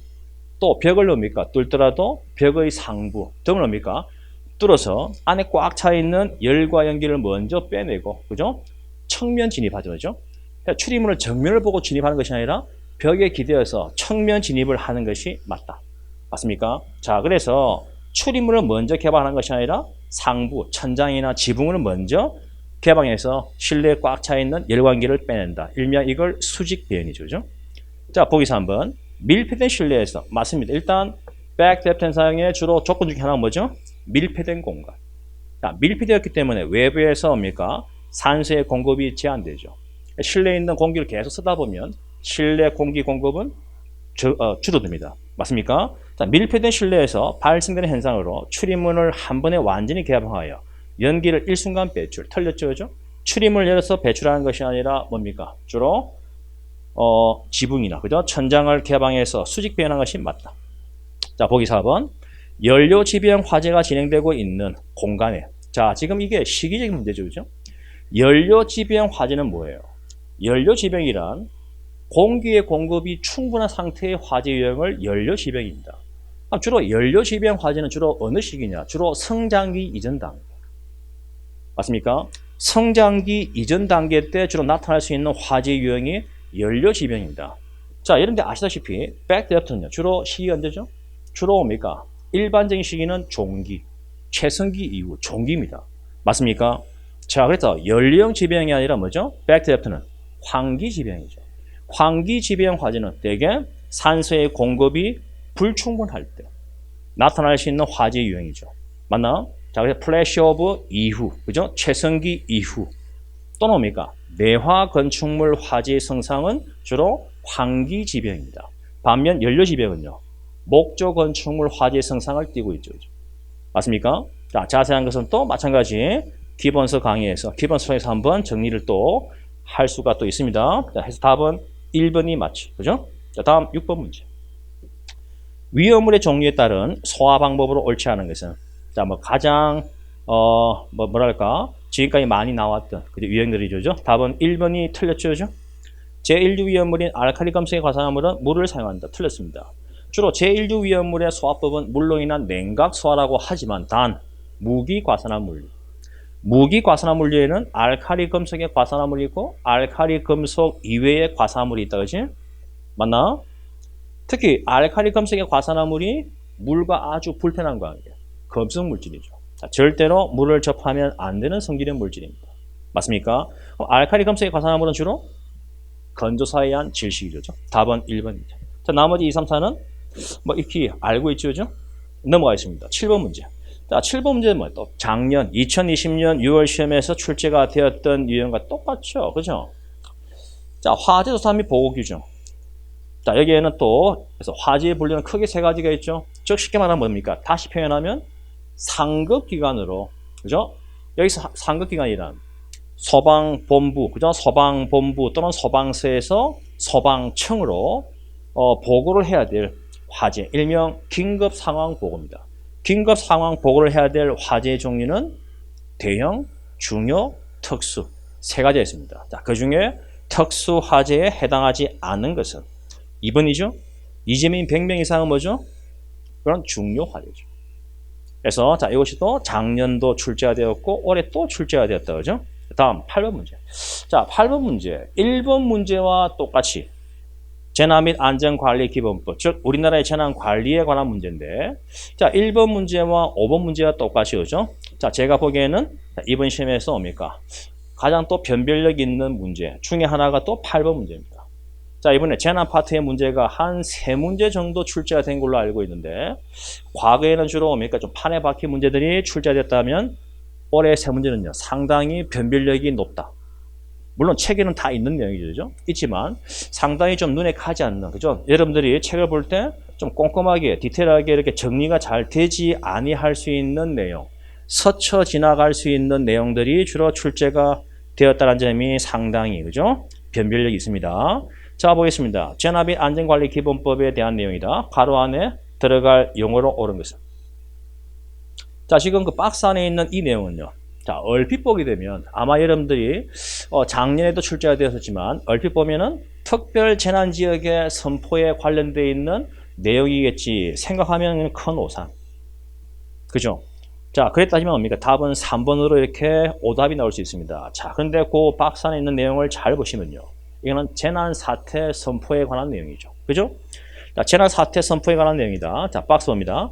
또 벽을 뭡니까? 뚫더라도 벽의 상부 등을 뭡니까? 뚫어서 안에 꽉 차 있는 열과 연기를 먼저 빼내고, 그죠? 측면 진입하죠, 그죠? 출입문을 정면을 보고 진입하는 것이 아니라 벽에 기대어서 측면 진입을 하는 것이 맞다. 맞습니까? 자, 그래서 출입문을 먼저 개방하는 것이 아니라 상부, 천장이나 지붕을 먼저 개방해서 실내에 꽉 차 있는 열광기를 빼낸다. 일명 이걸 수직 배연이죠, 그죠? 자, 보기 3번. 밀폐된 실내에서. 맞습니다. 일단 백드래프트 현상의 주로 조건 중에 하나가 뭐죠? 밀폐된 공간. 자, 밀폐되었기 때문에 외부에서 뭡니까? 산소의 공급이 제한되죠. 실내에 있는 공기를 계속 쓰다 보면 실내 공기 공급은 줄어듭니다. 맞습니까? 자, 밀폐된 실내에서 발생되는 현상으로 출입문을 한 번에 완전히 개방하여 연기를 일순간 배출, 털렸죠, 그죠? 출입문을 열어서 배출하는 것이 아니라 뭡니까? 주로 지붕이나, 그죠? 천장을 개방해서 수직 배연한 것이 맞다. 자, 보기 4번. 연료 지변 화재가 진행되고 있는 공간에. 자, 지금 이게 시기적인 문제죠, 그죠? 연료 지변 화재는 뭐예요? 연료 지변이란 공기의 공급이 충분한 상태의 화재 유형을 연료 지변입니다. 주로 연료 지변 화재는 주로 어느 시기냐? 주로 성장기 이전 단계. 맞습니까? 성장기 이전 단계 때 주로 나타날 수 있는 화재 유형이 연료 지변입니다. 자, 여러분들 아시다시피 백드래프트는요, 주로 시기가 언제죠? 주로 뭡니까? 일반적인 시기는 종기, 최성기 이후 종기입니다. 맞습니까? 자, 그래서 연료형 지변이 아니라 뭐죠? 백드래프트는 환기 지변이죠. 환기 지변 화재는 대개 산소의 공급이 불충분할 때 나타날 수 있는 화재 유형이죠. 맞나? 자, 그래서 플래시 오브 이후, 그죠? 최성기 이후 또는 뭡니까? 내화 건축물 화재 성상은 주로 환기 지병입니다. 반면 연료 지병은요, 목조 건축물 화재 성상을 띠고 있죠. 맞습니까? 자, 자세한 것은 또 마찬가지 기본서 강의에서 기본서에서 한번 정리를 또 할 수가 또 있습니다. 자, 해서 답은 1번이 맞죠. 그죠? 자, 다음 6번 문제. 위험물의 종류에 따른 소화 방법으로 옳지 않은 것은, 자, 뭐 가장 뭐랄까 지금까지 많이 나왔던 그 유형들이죠. 답은 1번이 틀렸죠. 그죠? 제1류 위험물인 알칼리 검색의 과산화물은 물을 사용한다. 틀렸습니다. 주로 제1류 위험물의 소화법은 물로 인한 냉각 소화라고 하지만 단 무기 과산화물, 무기 과산화물류에는 알칼리 금속의 과산화물이 있고 알칼리 금속 이외의 과산화물이 있다. 그지? 맞나? 특히 알칼리 금속의 과산화물이 물과 아주 불편한 관계, 금속 물질이죠. 자, 절대로 물을 접하면 안 되는 성질의 물질입니다. 맞습니까? 알칼리 금속의 과산화물은 주로 건조사에 의한 질식이죠. 답은 1번입니다. 자, 나머지 2, 3, 4는 뭐 익히 알고 있죠. 넘어가겠습니다. 7번 문제. 자, 7번 문제는 뭐예요? 또 작년 2020년 6월 시험에서 출제가 되었던 유형과 똑같죠. 그죠? 자, 화재 조사 및 보고 규정. 자, 여기에는 또 그래서 화재의 분류는 크게 세 가지가 있죠. 즉 쉽게 말하면 뭡니까? 다시 표현하면 상급 기관으로, 그죠? 여기서 상급 기관이란 소방본부, 그죠? 소방본부 또는 소방서에서 소방청으로 보고를 해야 될 화재, 일명 긴급 상황 보고입니다. 긴급 상황 보고를 해야 될 화재의 종류는 대형, 중요, 특수 세 가지가 있습니다. 자, 그 중에 특수 화재에 해당하지 않는 것은 2번이죠. 이재민 100명 이상은 뭐죠? 그런 중요 화재죠. 그래서 자, 이것이 또 작년도 출제가 되었고 올해 또 출제가 되었다. 그죠? 다음 8번 문제. 자, 8번 문제. 1번 문제와 똑같이 재난 및 안전관리 기본법, 즉 우리나라의 재난 관리에 관한 문제인데, 자, 1번 문제와 5번 문제와 똑같이, 그죠? 자, 제가 보기에는 이번 시험에서 뭡니까? 가장 또 변별력 있는 문제 중에 하나가 또 8번 문제입니다. 자, 이번에 재난 파트의 문제가 한 3문제 정도 출제가 된 걸로 알고 있는데, 과거에는 주로 뭡니까? 좀 판에 박힌 문제들이 출제됐다면 올해 3문제는요, 상당히 변별력이 높다. 물론 책에는 다 있는 내용이죠. 있지만 상당히 좀 눈에 가지 않는, 그죠? 여러분들이 책을 볼 때 좀 꼼꼼하게 디테일하게 이렇게 정리가 잘 되지 아니할 수 있는 내용, 스쳐 지나갈 수 있는 내용들이 주로 출제가 되었다는 점이 상당히, 그죠? 변별력이 있습니다. 자, 보겠습니다. 재난 및 안전관리 기본법에 대한 내용이다. 가로 안에 들어갈 용어로 옳은 것은. 자, 지금 그 박스 안에 있는 이 내용은요. 자, 얼핏 보게 되면 아마 여러분들이 작년에도 출제가 되었지만 얼핏 보면은 특별 재난 지역의 선포에 관련되어 있는 내용이겠지 생각하면 큰 오산. 그죠? 자, 그랬다면 뭡니까? 답은 3번으로 이렇게 오답이 나올 수 있습니다. 자, 근데 그 박스 안에 있는 내용을 잘 보시면요. 이거는 재난 사태 선포에 관한 내용이죠. 그죠? 자, 재난 사태 선포에 관한 내용이다. 자, 박스 봅니다.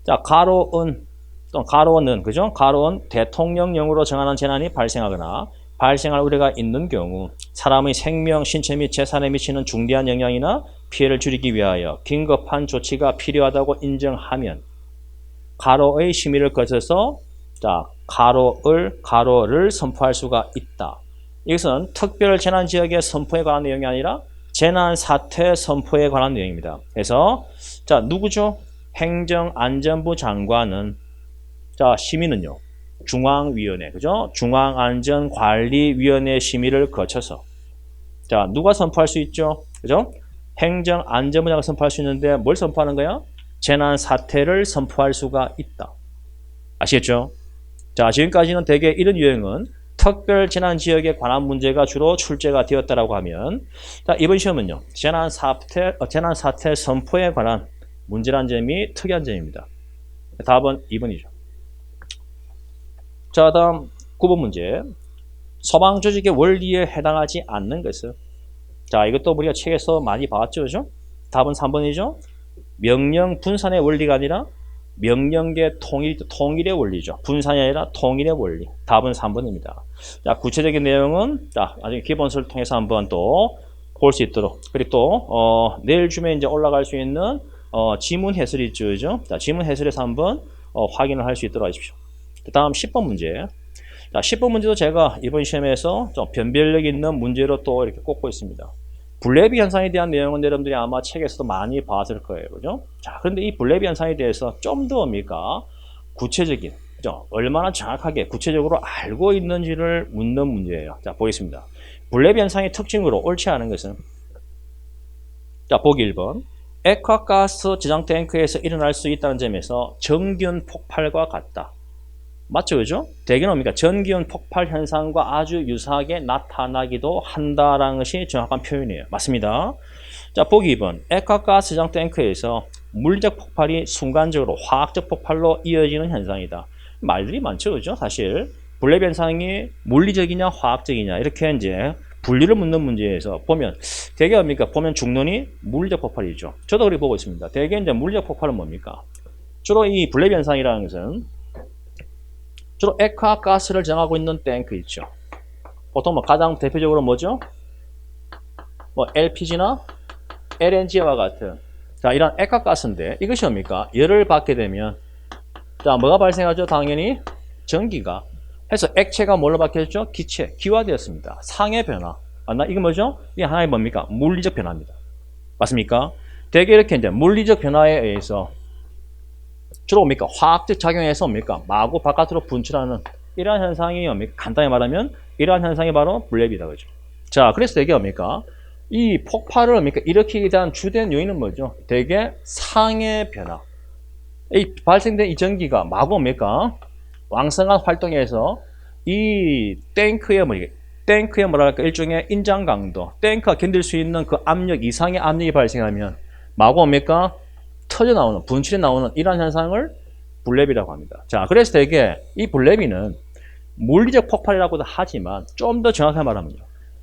자, 가로은 또 가로는, 그죠? 가로는 대통령령으로 정하는 재난이 발생하거나 발생할 우려가 있는 경우 사람의 생명, 신체 및 재산에 미치는 중대한 영향이나 피해를 줄이기 위하여 긴급한 조치가 필요하다고 인정하면 가로의 심의를 거쳐서 자, 가로를 선포할 수가 있다. 이것은 특별 재난 지역의 선포에 관한 내용이 아니라 재난 사태 선포에 관한 내용입니다. 그래서 자, 누구죠? 행정안전부 장관은 자, 심의는요. 중앙위원회, 그죠? 중앙안전관리위원회 심의를 거쳐서 자, 누가 선포할 수 있죠? 그죠? 행정안전부장이 선포할 수 있는데 뭘 선포하는 거야? 재난 사태를 선포할 수가 있다. 아시겠죠? 자, 지금까지는 대개 이런 유형은 특별 재난 지역에 관한 문제가 주로 출제가 되었다라고 하면 자, 이번 시험은요. 재난 사태 선포에 관한 문제란 점이 특이한 점입니다. 답은 2번이죠. 자, 다음 9번 문제. 소방 조직의 원리에 해당하지 않는 것은 자, 이것도 우리가 책에서 많이 봤죠, 그죠? 답은 3번이죠. 명령 분산의 원리가 아니라 명령계 통일의 원리죠. 분산이 아니라 통일의 원리. 답은 3번입니다. 자, 구체적인 내용은 자, 나중에 기본서를 통해서 한번 또 볼 수 있도록. 그리고 또 내일쯤에 이제 올라갈 수 있는 지문 해설이 있죠, 그죠? 자, 지문 해설에서 한번 확인을 할 수 있도록 하십시오. 다음 10번 문제. 자, 10번 문제도 제가 이번 시험에서 좀 변별력 있는 문제로 또 이렇게 꼽고 있습니다. 블레비 현상에 대한 내용은 여러분들이 아마 책에서도 많이 봤을 거예요, 그죠? 자, 그런데 이 블레비 현상에 대해서 좀 더 뭡니까? 구체적인, 그죠? 얼마나 정확하게 구체적으로 알고 있는지를 묻는 문제예요. 자, 보겠습니다. 블레비 현상의 특징으로 옳지 않은 것은, 자, 보기 1번. 액화가스 저장 탱크에서 일어날 수 있다는 점에서 정기온 폭발과 같다. 맞죠, 그죠? 대개는 뭡니까? 전기온 폭발 현상과 아주 유사하게 나타나기도 한다라는 것이 정확한 표현이에요. 맞습니다. 자, 보기 2번. 액화가스 저장 탱크에서 물리적 폭발이 순간적으로 화학적 폭발로 이어지는 현상이다. 말들이 많죠, 그죠? 사실 블레비 현상이 물리적이냐 화학적이냐 이렇게 이제 분리를 묻는 문제에서 보면 대개 뭡니까? 보면 중론이 물리적 폭발이죠. 저도 그렇게 보고 있습니다. 대개 이제 물리적 폭발은 뭡니까? 주로 이 블레비 현상이라는 것은 주로 액화가스를 저장하고 있는 탱크 있죠. 보통 뭐 가장 대표적으로 뭐죠? 뭐 LPG나 LNG와 같은 자 이런 액화가스인데 이것이 뭡니까? 열을 받게 되면 자 뭐가 발생하죠? 당연히 전기가 해서 액체가 뭘로 바뀌었죠? 기체, 기화되었습니다. 상의 변화. 맞나? 이게 뭐죠? 이게 하나의 뭡니까? 물리적 변화입니다. 맞습니까? 대개 이렇게 이제 물리적 변화에 의해서 주로 뭡니까? 화학적 작용에서 뭡니까? 마구 바깥으로 분출하는 이러한 현상이 뭡니까? 간단히 말하면 이러한 현상이 바로 블레비다. 그죠? 자, 그래서 대개 뭡니까? 이 폭발을 뭡니까? 일으키게 대한 주된 요인은 뭐죠? 대개 상의 변화. 이 발생된 이 전기가 마구 뭡니까? 왕성한 활동에서 이 탱크의 뭐랄까 일종의 인장 강도, 탱크가 견딜 수 있는 그 압력 이상의 압력이 발생하면 마구 뭡니까? 터져 나오는, 분출이 나오는 이러한 현상을 블레비라고 합니다. 자, 그래서 대개 이 블레비는 물리적 폭발이라고도 하지만 좀 더 정확하게 말하면요.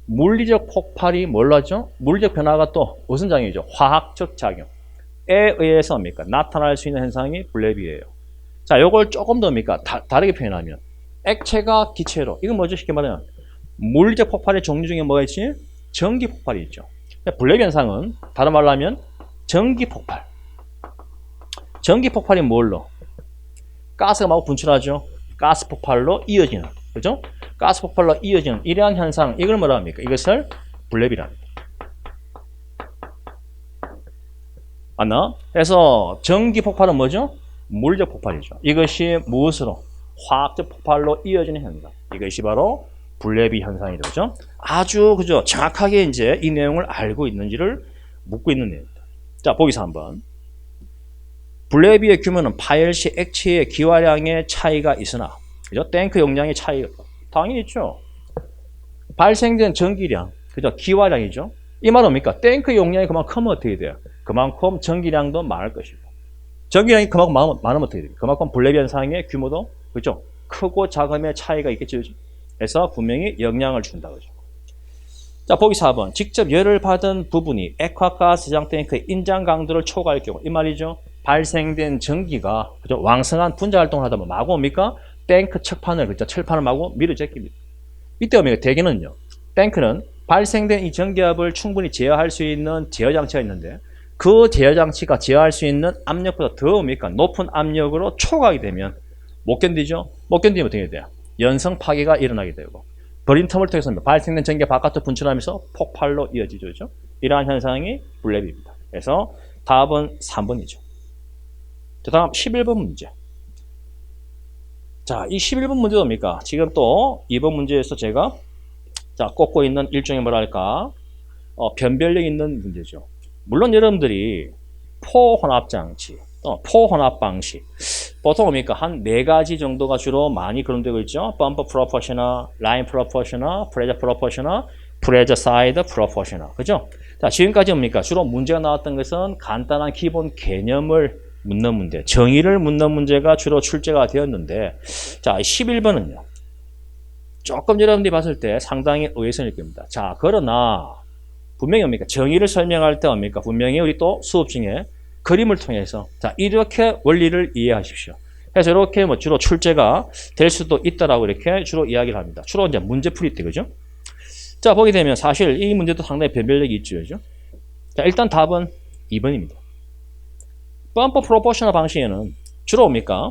물리적 폭발이 뭘로 하죠? 물리적 변화가 또 무슨 작용이죠? 화학적 작용에 의해서 뭡니까? 나타날 수 있는 현상이 블레비예요. 자, 요걸 조금 더 뭡니까? 다르게 표현하면 액체가 기체로 이건 뭐죠? 쉽게 말하면 물리적 폭발의 종류 중에 뭐가 있지? 전기 폭발이 있죠. 블레비 현상은 다른 말로 하면 전기 폭발. 전기 폭발이 뭘로? 가스가 막 분출하죠. 가스 폭발로 이어지는, 그죠? 가스 폭발로 이어지는 이러한 현상, 이걸 뭐라 합니까? 이것을 블레비랍니다. 맞나? 그래서 전기 폭발은 뭐죠? 물리적 폭발이죠. 이것이 무엇으로? 화학적 폭발로 이어지는 현상. 이것이 바로 블레비 현상이 되죠. 아주 그죠? 정확하게 이제 이 내용을 알고 있는지를 묻고 있는 내용입니다. 자, 보기서 한번. 블레비의 규모는 파열 시 액체의 기화량의 차이가 있으나, 그죠? 탱크 용량의 차이가 당연히 있죠. 발생된 전기량, 그죠? 기화량이죠. 이 말은 뭡니까? 탱크 용량이 그만큼 크면 어떻게 돼요? 그만큼 전기량도 많을 것이고, 전기량이 그만큼 많으면 어떻게 돼요? 그만큼 블레비 현상의 규모도 그죠? 크고 작음의 차이가 있겠죠. 그래서 분명히 영향을 준다 그죠. 자, 보기 4번. 직접 열을 받은 부분이 액화가스 저장 탱크의 인장 강도를 초과할 경우, 이 말이죠. 발생된 전기가 그죠? 왕성한 분자 활동을 하다 보면 마구 뭡니까? 탱크 척판을 그죠? 철판을 마구 밀어 제낍니다. 이때 뭡니까? 대개는요. 탱크는 발생된 이 전기압을 충분히 제어할 수 있는 제어 장치가 있는데 그 제어 장치가 제어할 수 있는 압력보다 더 뭡니까? 높은 압력으로 초과하게 되면 못 견디죠? 못 견디면 어떻게 돼요? 연성 파괴가 일어나게 되고 버린 틈을 통해서 발생된 전기가 바깥으로 분출하면서 폭발로 이어지죠. 그죠? 이러한 현상이 블레비입니다. 그래서 답은 3번이죠. 자, 다음 11번 문제. 자, 이 11번 문제도 뭡니까? 지금 또 2번 문제에서 제가 자, 꼽고 있는 일종의 뭐랄까 변별력 있는 문제죠. 물론 여러분들이 포혼합장치, 포혼합 방식 보통 뭡니까? 한 4가지 정도가 주로 많이 그런되고 있죠. 범퍼 프로포셔널, 라인 프로포셔널, 프레저 프로포셔널, 프레저 사이드 프로포셔널. 그죠? 자, 지금까지 뭡니까? 주로 문제가 나왔던 것은 간단한 기본 개념을 묻는 문제, 정의를 묻는 문제가 주로 출제가 되었는데, 자, 11번은요. 조금 여러분들이 봤을 때 상당히 의외성일 겁니다. 자, 그러나 분명히 뭡니까? 정의를 설명할 때 뭡니까? 분명히 우리 또 수업 중에 그림을 통해서 자, 이렇게 원리를 이해하십시오. 그래서 이렇게 뭐 주로 출제가 될 수도 있다라고 이렇게 주로 이야기를 합니다. 주로 이제 문제 풀이 때, 그죠? 자, 보게 되면 사실 이 문제도 상당히 변별력이 있죠. 그죠? 자, 일단 답은 2번입니다. 펌프 프로포셔널 방식에는 주로 뭡니까?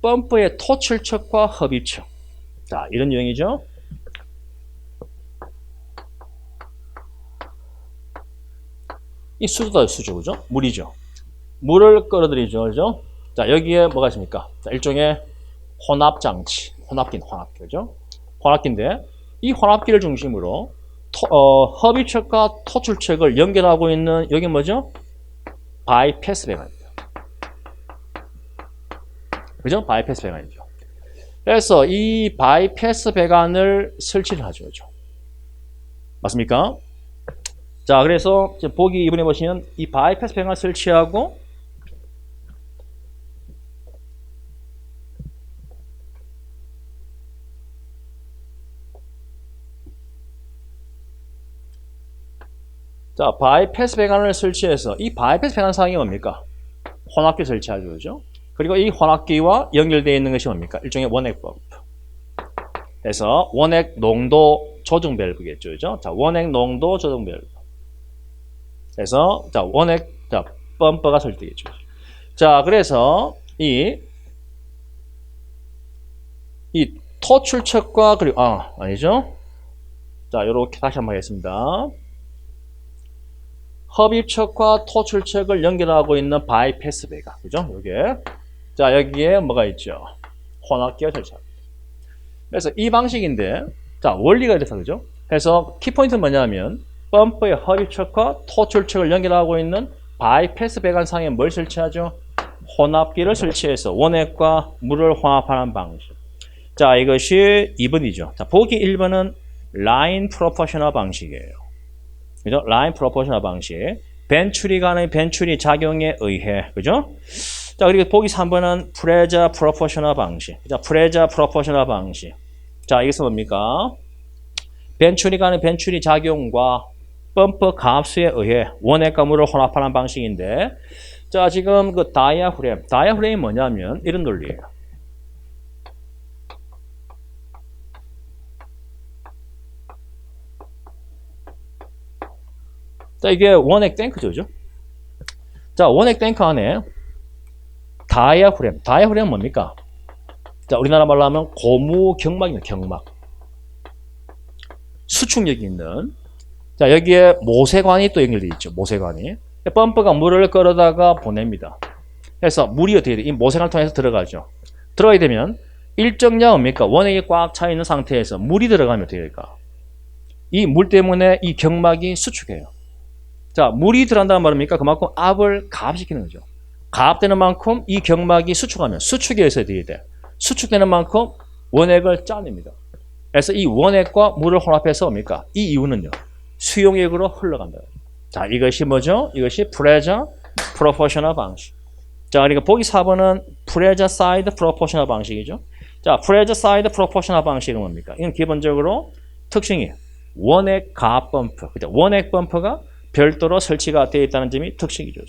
펌프의 토출척과 흡입척. 자, 이런 유형이죠. 이 수도다, 수죠. 그죠? 물이죠. 물을 끌어들이죠. 그죠? 자, 여기에 뭐가 있습니까? 자, 일종의 혼합장치. 혼합기. 그죠? 혼합기인데, 이 혼합기를 중심으로 흡입척과 토출척을 연결하고 있는 여기 뭐죠? 바이패스 배관입니다. 그죠? 바이패스 배관이죠. 그래서 이 바이패스 배관을 설치를 하죠. 그죠? 맞습니까? 자, 그래서 보기 2번에 보시면 이 바이패스 배관을 설치하고 자, 바이패스 배관을 설치해서 이 바이패스 배관 사항이 뭡니까? 혼합기 설치하죠. 그죠? 그리고 이 혼합기와 연결되어 있는 것이 뭡니까? 일종의 원액 펌프. 그래서 원액 농도 조정 밸브겠죠. 그죠? 자, 원액 농도 조정 밸브. 그래서 자, 원액 펌프가 설치되겠죠. 자, 그래서 이 토출척과 그리고 아니죠? 자, 요렇게 다시 한번 하겠습니다. 흡입척과 토출척을 연결하고 있는 바이패스 배관. 그죠? 요게. 자, 여기에 뭐가 있죠? 혼합기가 설치합니다. 그래서 이 방식인데, 자, 원리가 이렇다. 그죠? 그래서 키포인트는 뭐냐면, 펌프의 흡입척과 토출척을 연결하고 있는 바이패스 배관상에 뭘 설치하죠? 혼합기를 설치해서 원액과 물을 혼합하는 방식. 자, 이것이 2번이죠. 자, 보기 1번은 라인 프로포셔널 방식이에요. 그죠? 라인 프로포셔널 방식. 벤출이 간의 벤출이 작용에 의해. 그죠? 자, 그리고 보기 3번은 프레저 프로포셔널 방식. 자, 프레저 프로포셔널 방식. 자, 이것은 뭡니까? 벤출이 간의 벤출이 작용과 펌프 가압수에 의해 원액과 물을 혼합하는 방식인데, 자, 지금 그 다이아프램이 뭐냐면 이런 논리예요. 자, 이게 원액 탱크죠, 그죠? 자, 원액 탱크 안에 다이아프램은 뭡니까? 자, 우리나라 말로 하면 고무 경막입니다, 경막. 수축력이 있는. 자, 여기에 모세관이 또 연결되어 있죠, 모세관이. 펌프가 물을 끌어다가 보냅니다. 그래서 물이 어떻게 돼요? 이 모세관을 통해서 들어가죠. 들어가게 되면 일정량 뭡니까? 원액이 꽉 차 있는 상태에서 물이 들어가면 어떻게 될까? 이 물 때문에 이 경막이 수축해요. 자, 물이 들어간다는 말입니까? 그만큼 압을 가압시키는 거죠. 가압되는 만큼 이 경막이 수축하면 수축이 있어야 돼. 수축되는 만큼 원액을 짜냅니다. 그래서 이 원액과 물을 혼합해서 뭡니까? 이 이유는요, 수용액으로 흘러간다. 자, 이것이 뭐죠? 이것이 프레저 프로포셔널 방식. 자, 그러니까 보기 4번은 프레저 사이드 프로포셔널 방식이죠. 자, 프레저 사이드 프로포셔널 방식은 뭡니까? 이건 기본적으로 특징이 원액 가압 펌프. 그죠? 원액 펌프가 별도로 설치가 되어 있다는 점이 특징이죠.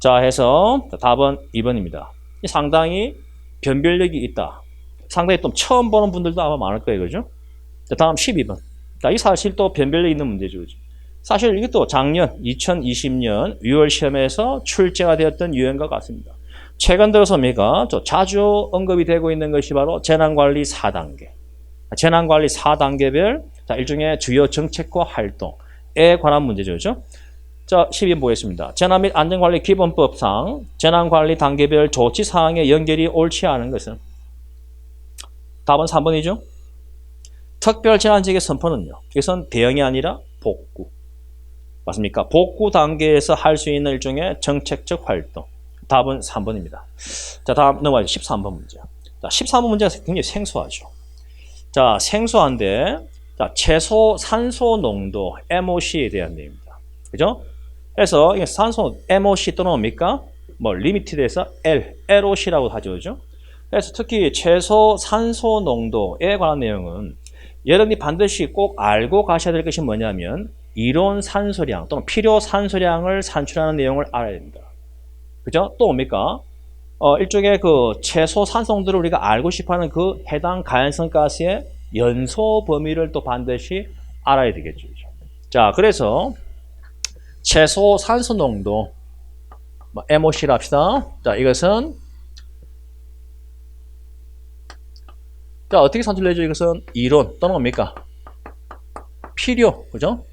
자, 해서 답은 2번입니다. 상당히 변별력이 있다. 상당히 또 처음 보는 분들도 아마 많을 거예요. 그죠? 자, 다음 12번. 자, 이 사실 또 변별력 있는 문제죠. 그죠? 사실 이것도 작년 2020년 6월 시험에서 출제가 되었던 유형과 같습니다. 최근 들어서입니까? 자주 언급이 되고 있는 것이 바로 재난관리 4단계. 재난관리 4단계별 일종의 주요 정책과 활동에 관한 문제죠. 그죠? 자, 12번 보겠습니다. 재난 및 안전관리 기본법상 재난관리 단계별 조치 사항의 연결이 옳지 않은 것은 답은 3번이죠. 특별 재난지역의 선포는요, 이것은 대응이 아니라 복구. 맞습니까? 복구 단계에서 할 수 있는 일종의 정책적 활동. 답은 3번입니다. 자, 다음 넘어가죠. 13번 문제. 자, 13번 문제가 굉장히 생소하죠. 자, 생소한데, 자, 최소 산소 농도 MOC에 대한 내용입니다. 그죠? 그래서 이게 산소 MOC 또는 뭡니까? 뭐 리미티드에서 LOC라고 하죠. 그죠? 그래서 특히 최소 산소 농도에 관한 내용은 여러분이 반드시 꼭 알고 가셔야 될 것이 뭐냐면 이론 산소량 또는 필요 산소량을 산출하는 내용을 알아야 됩니다. 그죠? 또 뭡니까? 일종의 그 최소 산소 농도를 우리가 알고 싶어하는 그 해당 가연성 가스의 연소 범위를 또 반드시 알아야 되겠죠. 자, 그래서 최소 산소 농도 MOC를 합시다. 자, 이것은 자, 어떻게 산출되죠? 이것은 이론 또는 뭡니까? 필요, 그죠?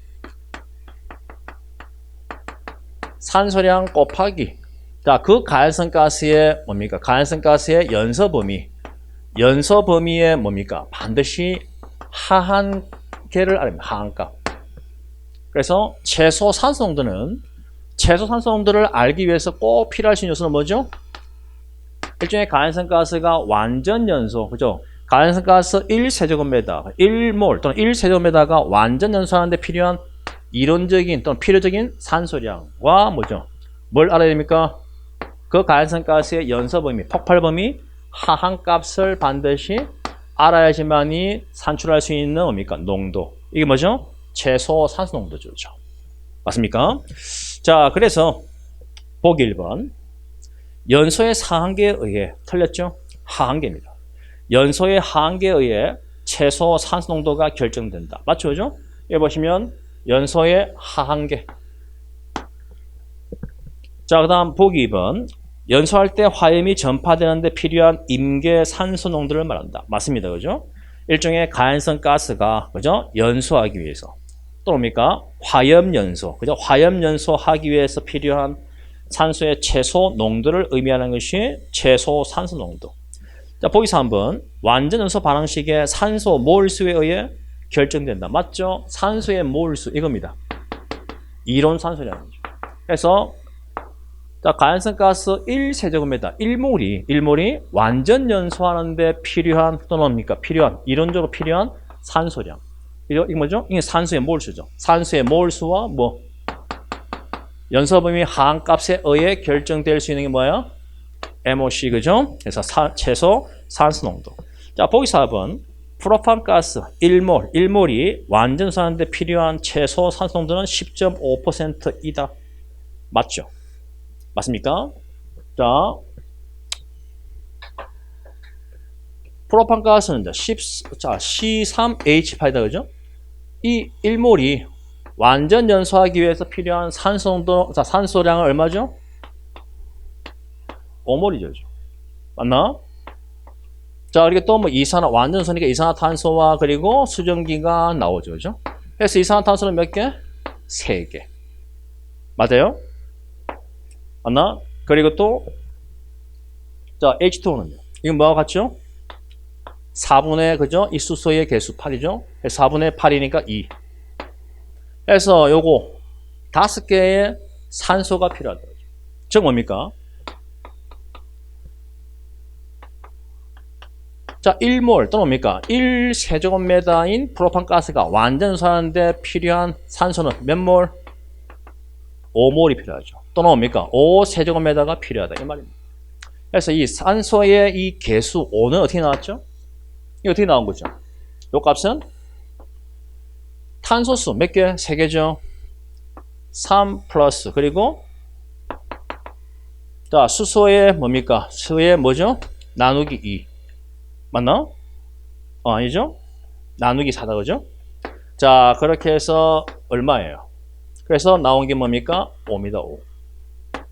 산소량 곱하기. 자, 그 가연성 가스의 뭡니까? 가연성 가스의 연소 범위. 연소 범위에 뭡니까? 반드시 하한계를 알아야 합니다. 하한값. 그래서 최소 산소 농도는 최소 산소 농도를 알기 위해서 꼭 필요할 수 있는 요소는 뭐죠? 일종의 가연성 가스가 완전 연소, 그죠? 가연성 가스 1세제곱미터, 1몰 또는 1세제곱미터가 완전 연소하는데 필요한 이론적인 또는 필요적인 산소량과 뭐죠? 뭘 알아야 됩니까? 그 가연성 가스의 연소 범위, 폭발 범위, 하한값을 반드시 알아야지만이 산출할 수 있는 뭡니까? 농도. 이게 뭐죠? 최소 산소 농도죠. 맞습니까? 자, 그래서 보기 1번. 연소의 하한계에 의해 틀렸죠? 하한계입니다. 연소의 하한계에 의해 최소 산소 농도가 결정된다. 맞죠? 그죠? 여기 보시면 연소의 하한계. 자, 그 다음 보기 2번. 연소할 때 화염이 전파되는데 필요한 임계 산소 농도를 말한다. 맞습니다. 그죠? 일종의 가연성 가스가, 그죠? 연소하기 위해서. 또 뭡니까? 화염 연소. 그죠? 화염 연소하기 위해서 필요한 산소의 최소 농도를 의미하는 것이 최소 산소 농도. 자, 보기 3번. 완전 연소 반응식의 산소 몰수에 의해 결정된다. 맞죠? 산소의 몰수, 이겁니다. 이론 산소량이죠. 그래서 자, 가연성 가스 1세제곱미터, 1몰이 완전 연소하는데 필요한, 또는 뭡니까? 필요한, 이론적으로 필요한 산소량. 이거 뭐죠? 이게 산소의 몰수죠. 산소의 몰수와 뭐, 연소 범위 하한값에 의해 결정될 수 있는 게 뭐야? MOC, 그죠? 그래서 최소 산소 농도. 자, 보기 4번. 프로판 가스 1몰이 완전 연소하는데 필요한 최소 산소 농도는 10.5%이다. 맞죠? 맞습니까? 자, 프로판 가스는 C3H8이다, 그죠? 이 1몰이 완전 연소하기 위해서 필요한 산소 농도, 자, 산소량은 얼마죠? 5몰이죠. 맞나? 자, 그리고 또 뭐 완전 연소니까 이산화탄소와 그리고 수증기가 나오죠, 그죠? 그래서 이산화탄소는 몇 개? 3개. 맞아요? 맞나? 그리고 또, 자, H2O는요. 이건 뭐와 같죠? 4분의, 그죠? 이 수소의 개수 8이죠? 4분의 8이니까 2. 그래서 요거 5개의 산소가 필요하다. 즉 뭡니까? 자, 1몰 또는 뭡니까? 1세제곱미터인 프로판 가스가 완전 연소하는데 필요한 산소는 몇 몰? 5몰이 필요하죠. 또는 뭡니까? 5세제곱미터가 필요하다. 이 말입니다. 그래서 이 산소의 이 개수 5는 어떻게 나왔죠? 이거 어떻게 나온 거죠? 요 값은 탄소수 몇 개? 3개죠. 3 플러스 그리고 자, 수소의 뭡니까? 수의 뭐죠? 나누기 2. 맞나? 아니죠? 나누기 4다, 그죠? 자, 그렇게 해서 얼마예요? 그래서 나온 게 뭡니까? 5입니다, 5.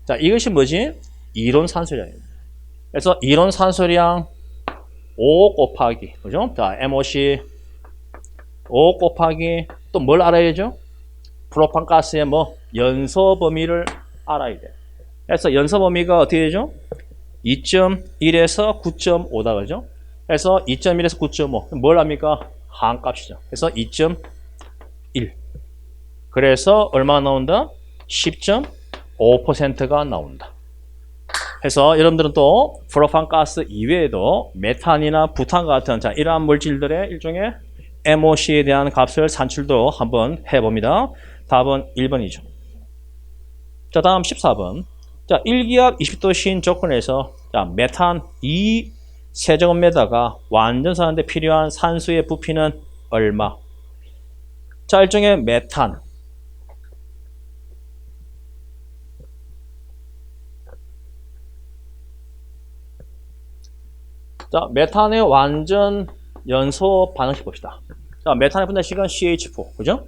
자, 이것이 뭐지? 이론 산소량입니다. 그래서 이론 산소량 5 곱하기, 그죠? 자, MOC 5 곱하기 또 뭘 알아야죠? 프로판 가스의 뭐 연소 범위를 알아야 돼. 그래서 연소 범위가 어떻게 되죠? 2.1에서 9.5다, 그죠? 그래서 2.1에서 9.5. 뭘 합니까? 하한값이죠. 그래서 2.1. 그래서 얼마 나온다? 10.5%가 나온다. 그래서 여러분들은 또 프로판 가스 이외에도 메탄이나 부탄 같은 자, 이러한 물질들의 일종의 MOC에 대한 값을 산출도 한번 해봅니다. 답은 1번이죠. 자, 다음 14번. 자, 1기압 20도씨인 조건에서 자, 메탄 2세제곱미터가 완전 사는데 필요한 산소의 부피는 얼마? 자, 일종의 메탄. 자, 메탄의 완전 연소 반응식 봅시다. 자, 메탄의 분자식은 CH4, 그죠?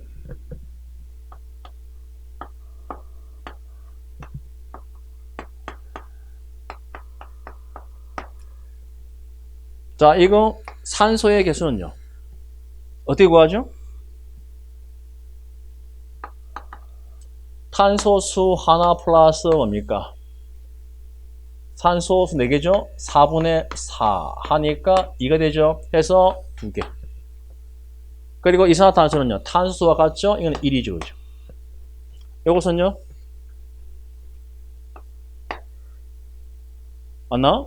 자, 이거 산소의 개수는요. 어떻게 구하죠? 탄소수 하나 플러스 뭡니까? 산소수 4개죠? 4분의 4 하니까 2가 되죠? 해서 2개. 그리고 이산화탄소는요. 탄소수와 같죠? 이거는 1이죠. 그죠? 이것은요? 맞나?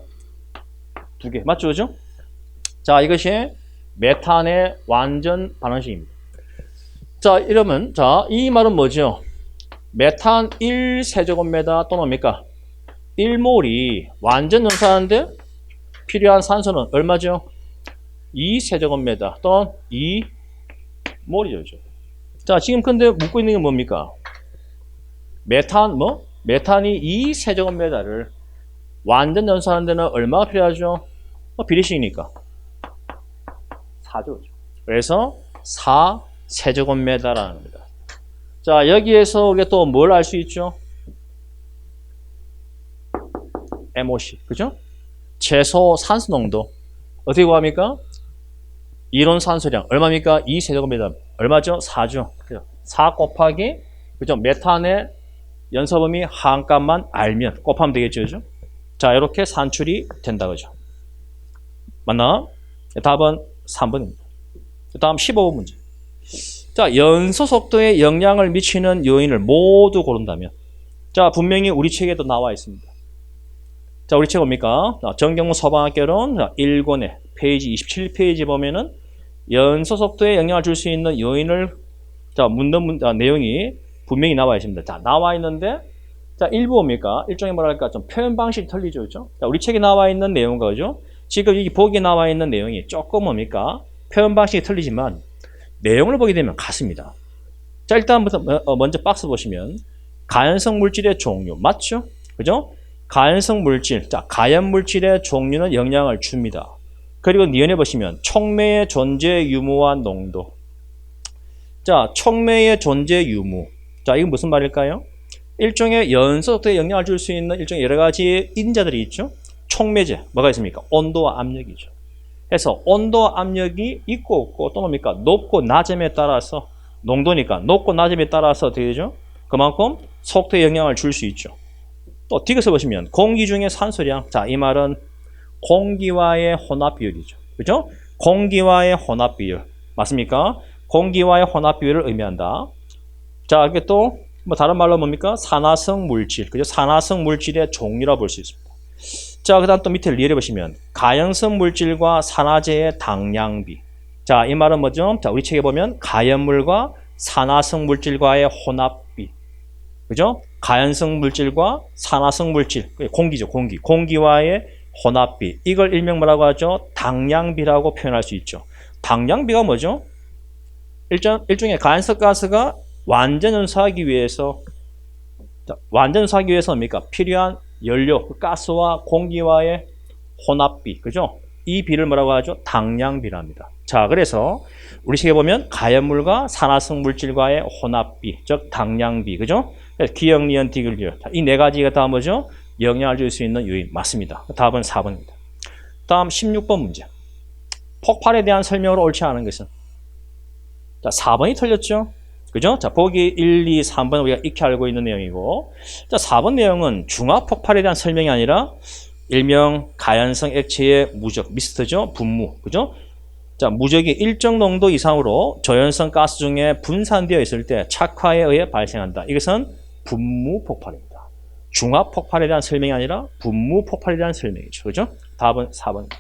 2개. 맞죠? 그죠? 자, 이것이 메탄의 완전 반응식입니다. 자, 이러면, 자, 이 말은 뭐죠? 메탄 1세제곱미터 또는 뭡니까? 1몰이 완전 연소하는데 필요한 산소는 얼마죠? 2세제곱미터 또는 2몰이죠. 자, 지금 근데 묻고 있는 게 뭡니까? 메탄이 2세제곱미터를 완전 연소하는 데는 얼마가 필요하죠? 비례식이니까 4죠. 그래서 4세제곱미터라는 겁니다. 자, 여기에서 우리가 또 뭘 알 수 있죠? MOC, 그죠? 최소 산소 농도. 어떻게 구합니까? 이론 산소량. 얼마입니까? 2세제곱미터. 얼마죠? 4죠. 그죠? 4 곱하기, 그죠? 메탄의 연소범위 한 값만 알면 곱하면 되겠죠, 그죠? 자, 이렇게 산출이 된다, 그죠? 맞나? 답은 3번입니다. 다음 15번 문제. 자, 연소 속도에 영향을 미치는 요인을 모두 고른다면. 자, 분명히 우리 책에도 나와 있습니다. 자, 우리 책 뭡니까? 정경무 서방학개론 1권에 페이지 27페이지 보면은 연소 속도에 영향을 줄 수 있는 요인을 묻는 내용이 분명히 나와 있습니다. 자, 나와 있는데, 자, 일부 뭡니까? 일종의 뭐랄까, 좀 표현 방식이 틀리죠, 그죠? 자, 우리 책에 나와 있는 내용과, 그죠? 지금 여기 보기에 나와 있는 내용이 조금 뭡니까? 표현 방식이 틀리지만, 내용을 보게 되면 같습니다. 자, 일단 먼저 박스 보시면, 가연성 물질의 종류, 맞죠? 그죠? 가연성 물질, 자, 가연 물질의 종류는 영향을 줍니다. 그리고 니은에 보시면, 촉매의 존재 유무와 농도. 자, 촉매의 존재 유무. 자, 이건 무슨 말일까요? 일종의 연소 속도에 영향을 줄 수 있는 일종의 여러 가지 인자들이 있죠. 촉매제, 뭐가 있습니까? 온도와 압력이죠. 그래서 온도와 압력이 있고 없고 또 뭡니까? 높고 낮음에 따라서 농도니까 높고 낮음에 따라서 어떻게 되죠? 그만큼 속도에 영향을 줄 수 있죠. 또 뒤에서 보시면 공기 중의 산소량. 자, 이 말은 공기와의 혼합 비율이죠. 그죠? 공기와의 혼합 비율. 맞습니까? 공기와의 혼합 비율을 의미한다. 자, 이게 또 뭐 다른 말로 뭡니까? 산화성 물질. 그죠? 산화성 물질의 종류라고 볼 수 있습니다. 자, 그다음 또 밑에 리얼해 보시면 가연성 물질과 산화제의 당량비. 자, 이 말은 뭐죠? 자, 우리 책에 보면 가연물과 산화성 물질과의 혼합비. 그죠? 가연성 물질과 산화성 물질. 공기죠, 공기. 공기와의 혼합비. 이걸 일명 뭐라고 하죠? 당량비라고 표현할 수 있죠. 당량비가 뭐죠? 일종의 가연성 가스가 완전 연소하기 위해서 뭡니까? 필요한 연료, 가스와 공기와의 혼합비, 그죠? 이 비를 뭐라고 하죠? 당량비랍니다. 자, 그래서 우리 책에 보면 가연물과 산화성 물질과의 혼합비, 즉 당량비, 그죠? 기역, 니은, 디귿, 이 네 가지가 다 뭐죠? 영향을 줄 수 있는 요인 맞습니다. 답은 4번입니다. 다음 16번 문제. 폭발에 대한 설명으로 옳지 않은 것은? 자, 4번이 틀렸죠? 그죠? 자, 보기 1, 2, 3번 우리가 익히 알고 있는 내용이고, 자, 4번 내용은 중화 폭발에 대한 설명이 아니라 일명 가연성 액체의 무적, 미스트죠? 분무, 그죠? 자, 무적이 일정 농도 이상으로 저연성 가스 중에 분산되어 있을 때 착화에 의해 발생한다. 이것은 분무 폭발입니다. 중화 폭발에 대한 설명이 아니라 분무 폭발에 대한 설명이죠. 그죠? 답은 4번입니다.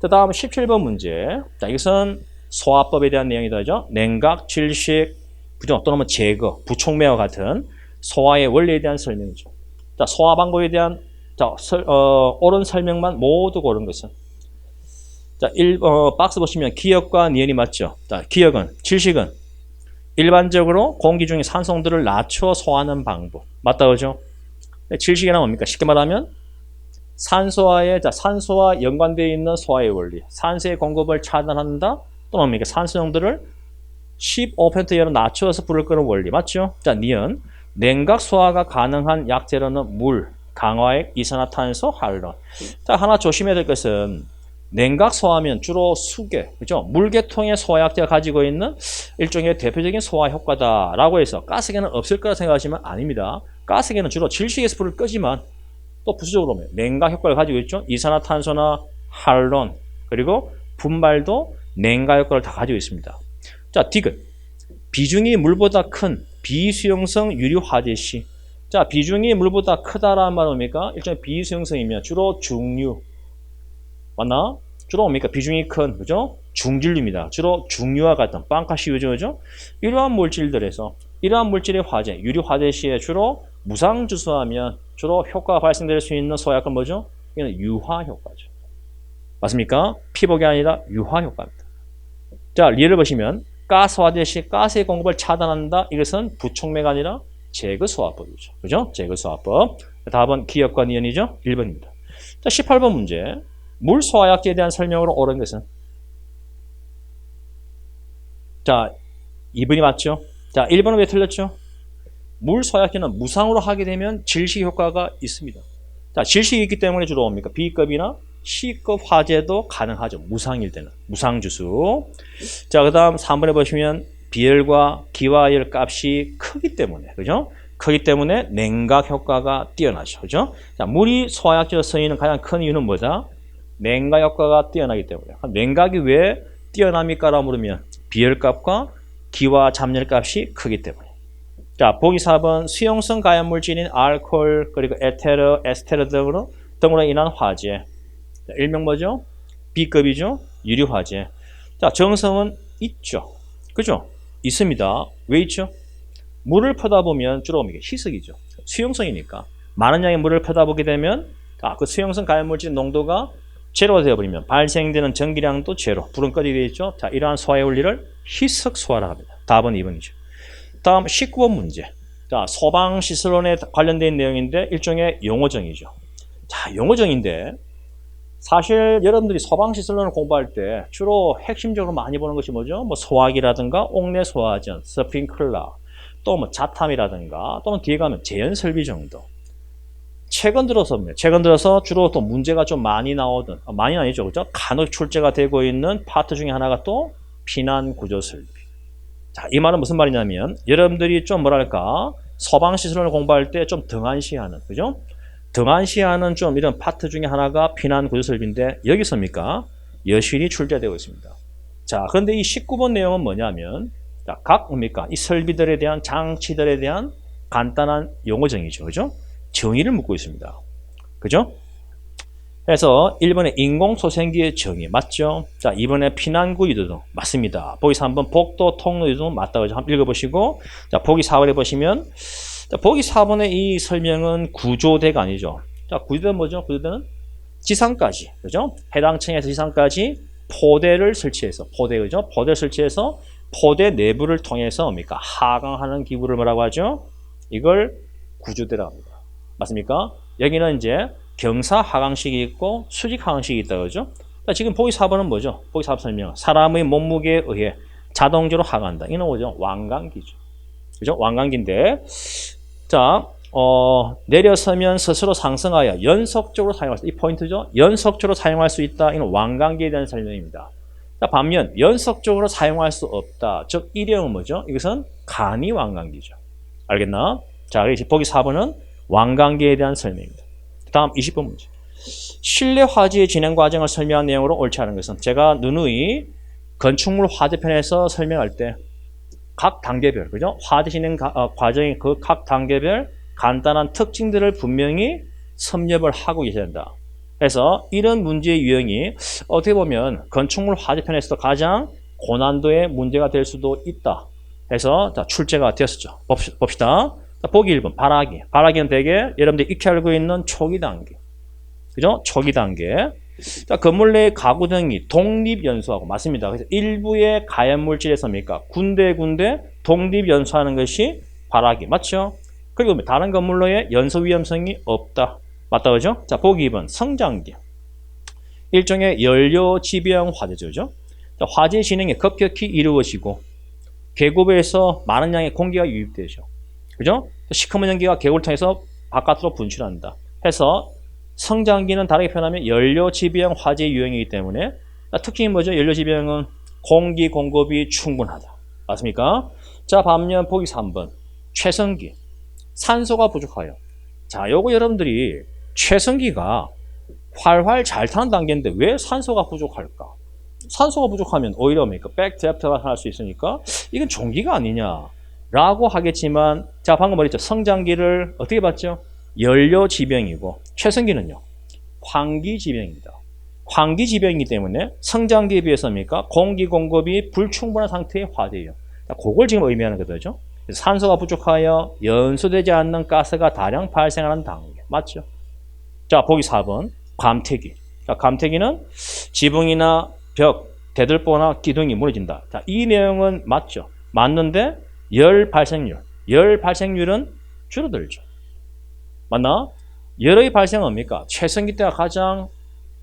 자, 다음 17번 문제. 자, 이것은 소화법에 대한 내용이다. 그죠? 냉각, 질식, 그죠? 또는 뭐 제거, 부촉매와 같은 소화의 원리에 대한 설명이죠. 자, 소화 방법에 대한 옳은 설명만 모두 고른 것은. 자, 박스 보시면 기역과 니은이 맞죠? 자, 기역은, 질식은 일반적으로 공기 중의 산소들을 낮춰 소화하는 방법. 맞다, 그죠? 질식이란 뭡니까? 쉽게 말하면 산소와 연관되어 있는 소화의 원리. 산소의 공급을 차단한다. 또는 뭡니까? 산소濃도를 15% 이하로 낮춰서 불을 끄는 원리. 맞죠? 자, 니은. 냉각 소화가 가능한 약재로는 물, 강화액, 이산화탄소, 할론. 자, 하나 조심해야 될 것은 냉각 소화하면 주로 수계, 그죠? 물계통의 소화약제가 가지고 있는 일종의 대표적인 소화 효과다라고 해서 가스계는 없을 거라 생각하시면 아닙니다. 가스계는 주로 질식에서 불을 끄지만 또 부수적으로 냉각 효과를 가지고 있죠. 이산화탄소나 할론 그리고 분말도 냉각 효과를 다 가지고 있습니다. 자, 디귿. 비중이 물보다 큰 비수용성 유리 화재 시. 자, 비중이 물보다 크다라는 말은 뭡니까? 일종의 비수용성이면 주로 중류. 맞나? 주로 뭡니까? 비중이 큰, 그죠? 중진류입니다. 주로 중류와 같은 빵카시유죠, 그죠? 이러한 물질의 화재, 유리 화재 시에 주로 무상주수하면 주로 효과가 발생될 수 있는 소약은 뭐죠? 이건 유화 효과죠. 맞습니까? 피복이 아니라 유화 효과입니다. 자, 예를 보시면 가스 화재 시 가스의 공급을 차단한다. 이것은 부촉매가 아니라 제거소화법이죠. 그죠? 제거소화법. 답은 기역과 니은이죠? 1번입니다. 자, 18번 문제. 물 소화약제에 대한 설명으로 옳은 것은? 자, 2번이 맞죠? 자, 1번은 왜 틀렸죠? 물 소화약제는 무상으로 하게 되면 질식 효과가 있습니다. 자, 질식이 있기 때문에 주로 뭡니까? B급이나 C급 화재도 가능하죠. 무상일 때는. 무상주수. 자, 그 다음 3번에 보시면 비열과 기화열 값이 크기 때문에, 그죠? 크기 때문에 냉각 효과가 뛰어나죠. 그죠? 자, 물이 소화약제로 쓰이는 가장 큰 이유는 뭐다? 냉각 효과가 뛰어나기 때문에. 냉각이 왜 뛰어납니까? 라고 물으면 비열값과 기화 잠열 값이 크기 때문에. 자, 보기 4번 수용성 가연물질인 알코올 그리고 에테르, 에스테르 등으로 인한 화재. 자, 일명 뭐죠? B급이죠? 유리화재. 자, 정성은 있죠. 그죠? 있습니다. 왜 있죠? 물을 퍼다 보면 주로 희석이죠. 수용성이니까. 많은 양의 물을 퍼다 보게 되면 그 수용성 가연물질 농도가 제로가 되어버리면 발생되는 전기량도 제로. 불은 꺼지게 되어 있죠. 자, 이러한 소화의 원리를 희석소화라고 합니다. 답은 2번이죠. 다음 19번 문제. 자, 소방시설론에 관련된 내용인데 일종의 용어정이죠. 자, 용어정인데 사실 여러분들이 소방시설론을 공부할 때 주로 핵심적으로 많이 보는 것이 뭐죠? 뭐 소화기라든가 옥내 소화전, 스프링클러, 또 뭐 자탐이라든가 또는 뒤에 가면 제연설비 정도. 최근 들어서 주로 또 문제가 좀 많이 나오던, 많이는 아니죠, 그죠? 간혹 출제가 되고 있는 파트 중에 하나가 또 피난구조설비. 자, 이 말은 무슨 말이냐면 여러분들이 좀 뭐랄까 소방시설을 공부할 때 좀 등한시하는, 그죠? 등한시하는 좀 이런 파트 중에 하나가 피난구조설비인데 여기서입니까? 여실히 출제되고 있습니다. 자, 그런데 이 19번 내용은 뭐냐면 자, 이 설비들에 대한 장치들에 대한 간단한 용어정의죠, 그죠? 정의를 묻고 있습니다. 그죠? 그래서 1번에 인공소생기의 정의 맞죠? 자, 2번에 피난구 유도등 맞습니다. 보기 3번 복도 통로 유도등 맞다. 그죠? 한번 읽어보시고 자, 보기 4번에 보시면 자, 보기 4번의 이 설명은 구조대가 아니죠. 자, 구조대는 뭐죠? 구조대는 지상까지, 그죠? 해당 층에서 지상까지 포대를 설치해서 그죠? 포대를 설치해서 포대 내부를 통해서 뭡니까? 하강하는 기구를 뭐라고 하죠? 이걸 구조대라고 합니다. 맞습니까? 여기는 이제 경사 하강식이 있고 수직 하강식이 있다 그죠? 지금 보기 4번은 뭐죠? 보기 4번 설명. 사람의 몸무게에 의해 자동적으로 하강한다. 이는 뭐죠? 완강기죠. 그죠? 완강기인데 자, 내려서면 스스로 상승하여 연속적으로 사용할 수 있다. 이 포인트죠? 연속적으로 사용할 수 있다. 이는 완강기에 대한 설명입니다. 자, 반면 연속적으로 사용할 수 없다. 즉 일형은 뭐죠? 이것은 간이 완강기죠. 알겠나? 자, 그래서 보기 4번은 완강기에 대한 설명입니다. 다음 20번 문제. 실내 화재의 진행 과정을 설명한 내용으로 옳지 않은 것은 제가 누누이 건축물 화재편에서 설명할 때 각 단계별, 그죠? 화재 진행 과정의 그 각 단계별 간단한 특징들을 분명히 섭렵을 하고 계셔야 된다. 그래서 이런 문제의 유형이 어떻게 보면 건축물 화재편에서도 가장 고난도의 문제가 될 수도 있다. 해서 자, 출제가 되었었죠. 봅시다. 자, 보기 1번 발화기. 발화기는 대개 여러분들이 익히 알고 있는 초기 단계. 그죠? 초기 단계. 자, 건물 내 가구 등이 독립연소하고 맞습니다. 그래서 일부의 가연물질에서입니까? 군데군데 독립연소하는 것이 발화기. 맞죠? 그리고 다른 건물로의 연소 위험성이 없다. 맞다, 그죠? 자, 보기 2번. 성장기. 일종의 연료 지배형 화재죠, 그죠? 자, 화재 진행이 급격히 이루어지고, 계급에서 많은 양의 공기가 유입되죠. 그죠? 시커먼 연기가 계곡을 통해서 바깥으로 분출한다. 해서 성장기는 다르게 표현하면 연료 지배형 화재 유형이기 때문에 특징이 뭐죠? 연료 지배형은 공기 공급이 충분하다. 맞습니까? 자, 반면 보기 3번. 최성기. 산소가 부족하여. 자, 요거 여러분들이 최성기가 활활 잘 타는 단계인데 왜 산소가 부족할까? 산소가 부족하면 오히려 뭡니까? 백드래프트가 나타날 수 있으니까 이건 종기가 아니냐라고 하겠지만, 자, 방금 말했죠. 성장기를 어떻게 봤죠? 연료 지병이고, 최성기는요, 환기 지병입니다. 환기 지병이기 때문에 성장기에 비해서입니까? 공기 공급이 불충분한 상태의 화재예요. 그걸 지금 의미하는 거죠. 산소가 부족하여 연소되지 않는 가스가 다량 발생하는 단계. 맞죠? 자, 보기 4번. 감태기. 자, 감태기는 지붕이나 벽, 대들보나 기둥이 무너진다. 자, 이 내용은 맞죠? 맞는데 열 발생률은 줄어들죠. 맞나? 열의 발생은 뭡니까? 최성기 때가 가장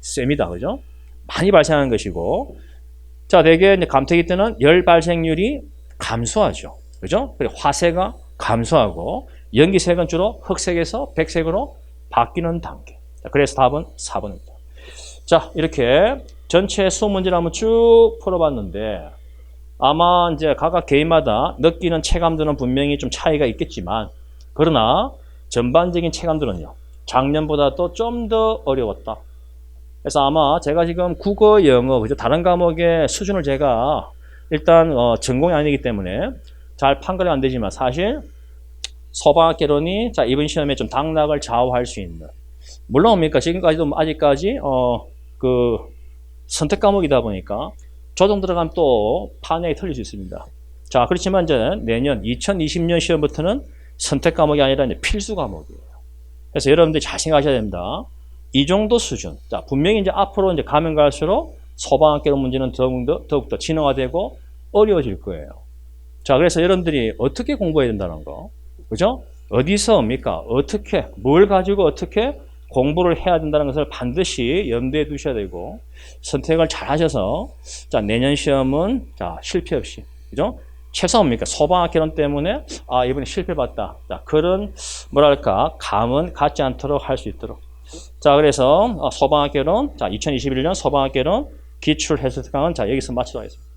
셉니다. 그죠? 많이 발생하는 것이고, 자, 대개 이제 감태기 때는 열 발생률이 감소하죠. 그죠? 그리고 화색가 감소하고, 연기색은 주로 흑색에서 백색으로 바뀌는 단계. 자, 그래서 답은 4번입니다. 자, 이렇게 전체 수업 문제를 한번 쭉 풀어봤는데, 아마 이제 각각 개인마다 느끼는 체감들은 분명히 좀 차이가 있겠지만, 그러나 전반적인 체감들은요, 작년보다도 좀 더 어려웠다. 그래서 아마 제가 지금 국어, 영어, 그죠? 다른 과목의 수준을 제가 일단 전공이 아니기 때문에 잘 판가름 안 되지만, 사실 소방학개론이 자, 이번 시험에 좀 당락을 좌우할 수 있는, 물론 뭡니까? 지금까지도 아직까지 그 선택 과목이다 보니까 조정 들어가면 또 판약이 틀릴 수 있습니다. 자, 그렇지만 이제 내년 2020년 시험부터는 선택 과목이 아니라 이제 필수 과목이에요. 그래서 여러분들이 잘 생각하셔야 됩니다. 이 정도 수준. 자, 분명히 이제 앞으로 이제 가면 갈수록 소방학개론 문제는 더욱더 진화되고 어려워질 거예요. 자, 그래서 여러분들이 어떻게 공부해야 된다는 거. 그죠? 어디서입니까? 어떻게, 뭘 가지고 어떻게 공부를 해야 된다는 것을 반드시 염두에 두셔야 되고, 선택을 잘 하셔서, 자, 내년 시험은, 자, 실패 없이, 그죠? 최소한입니까? 소방학개론 때문에, 아, 이번에 실패봤다. 자, 그런, 뭐랄까, 감은 갖지 않도록 할 수 있도록. 자, 그래서, 소방학개론, 자, 2021년 소방학개론 기출 해설 강은, 자, 여기서 마치도록 하겠습니다.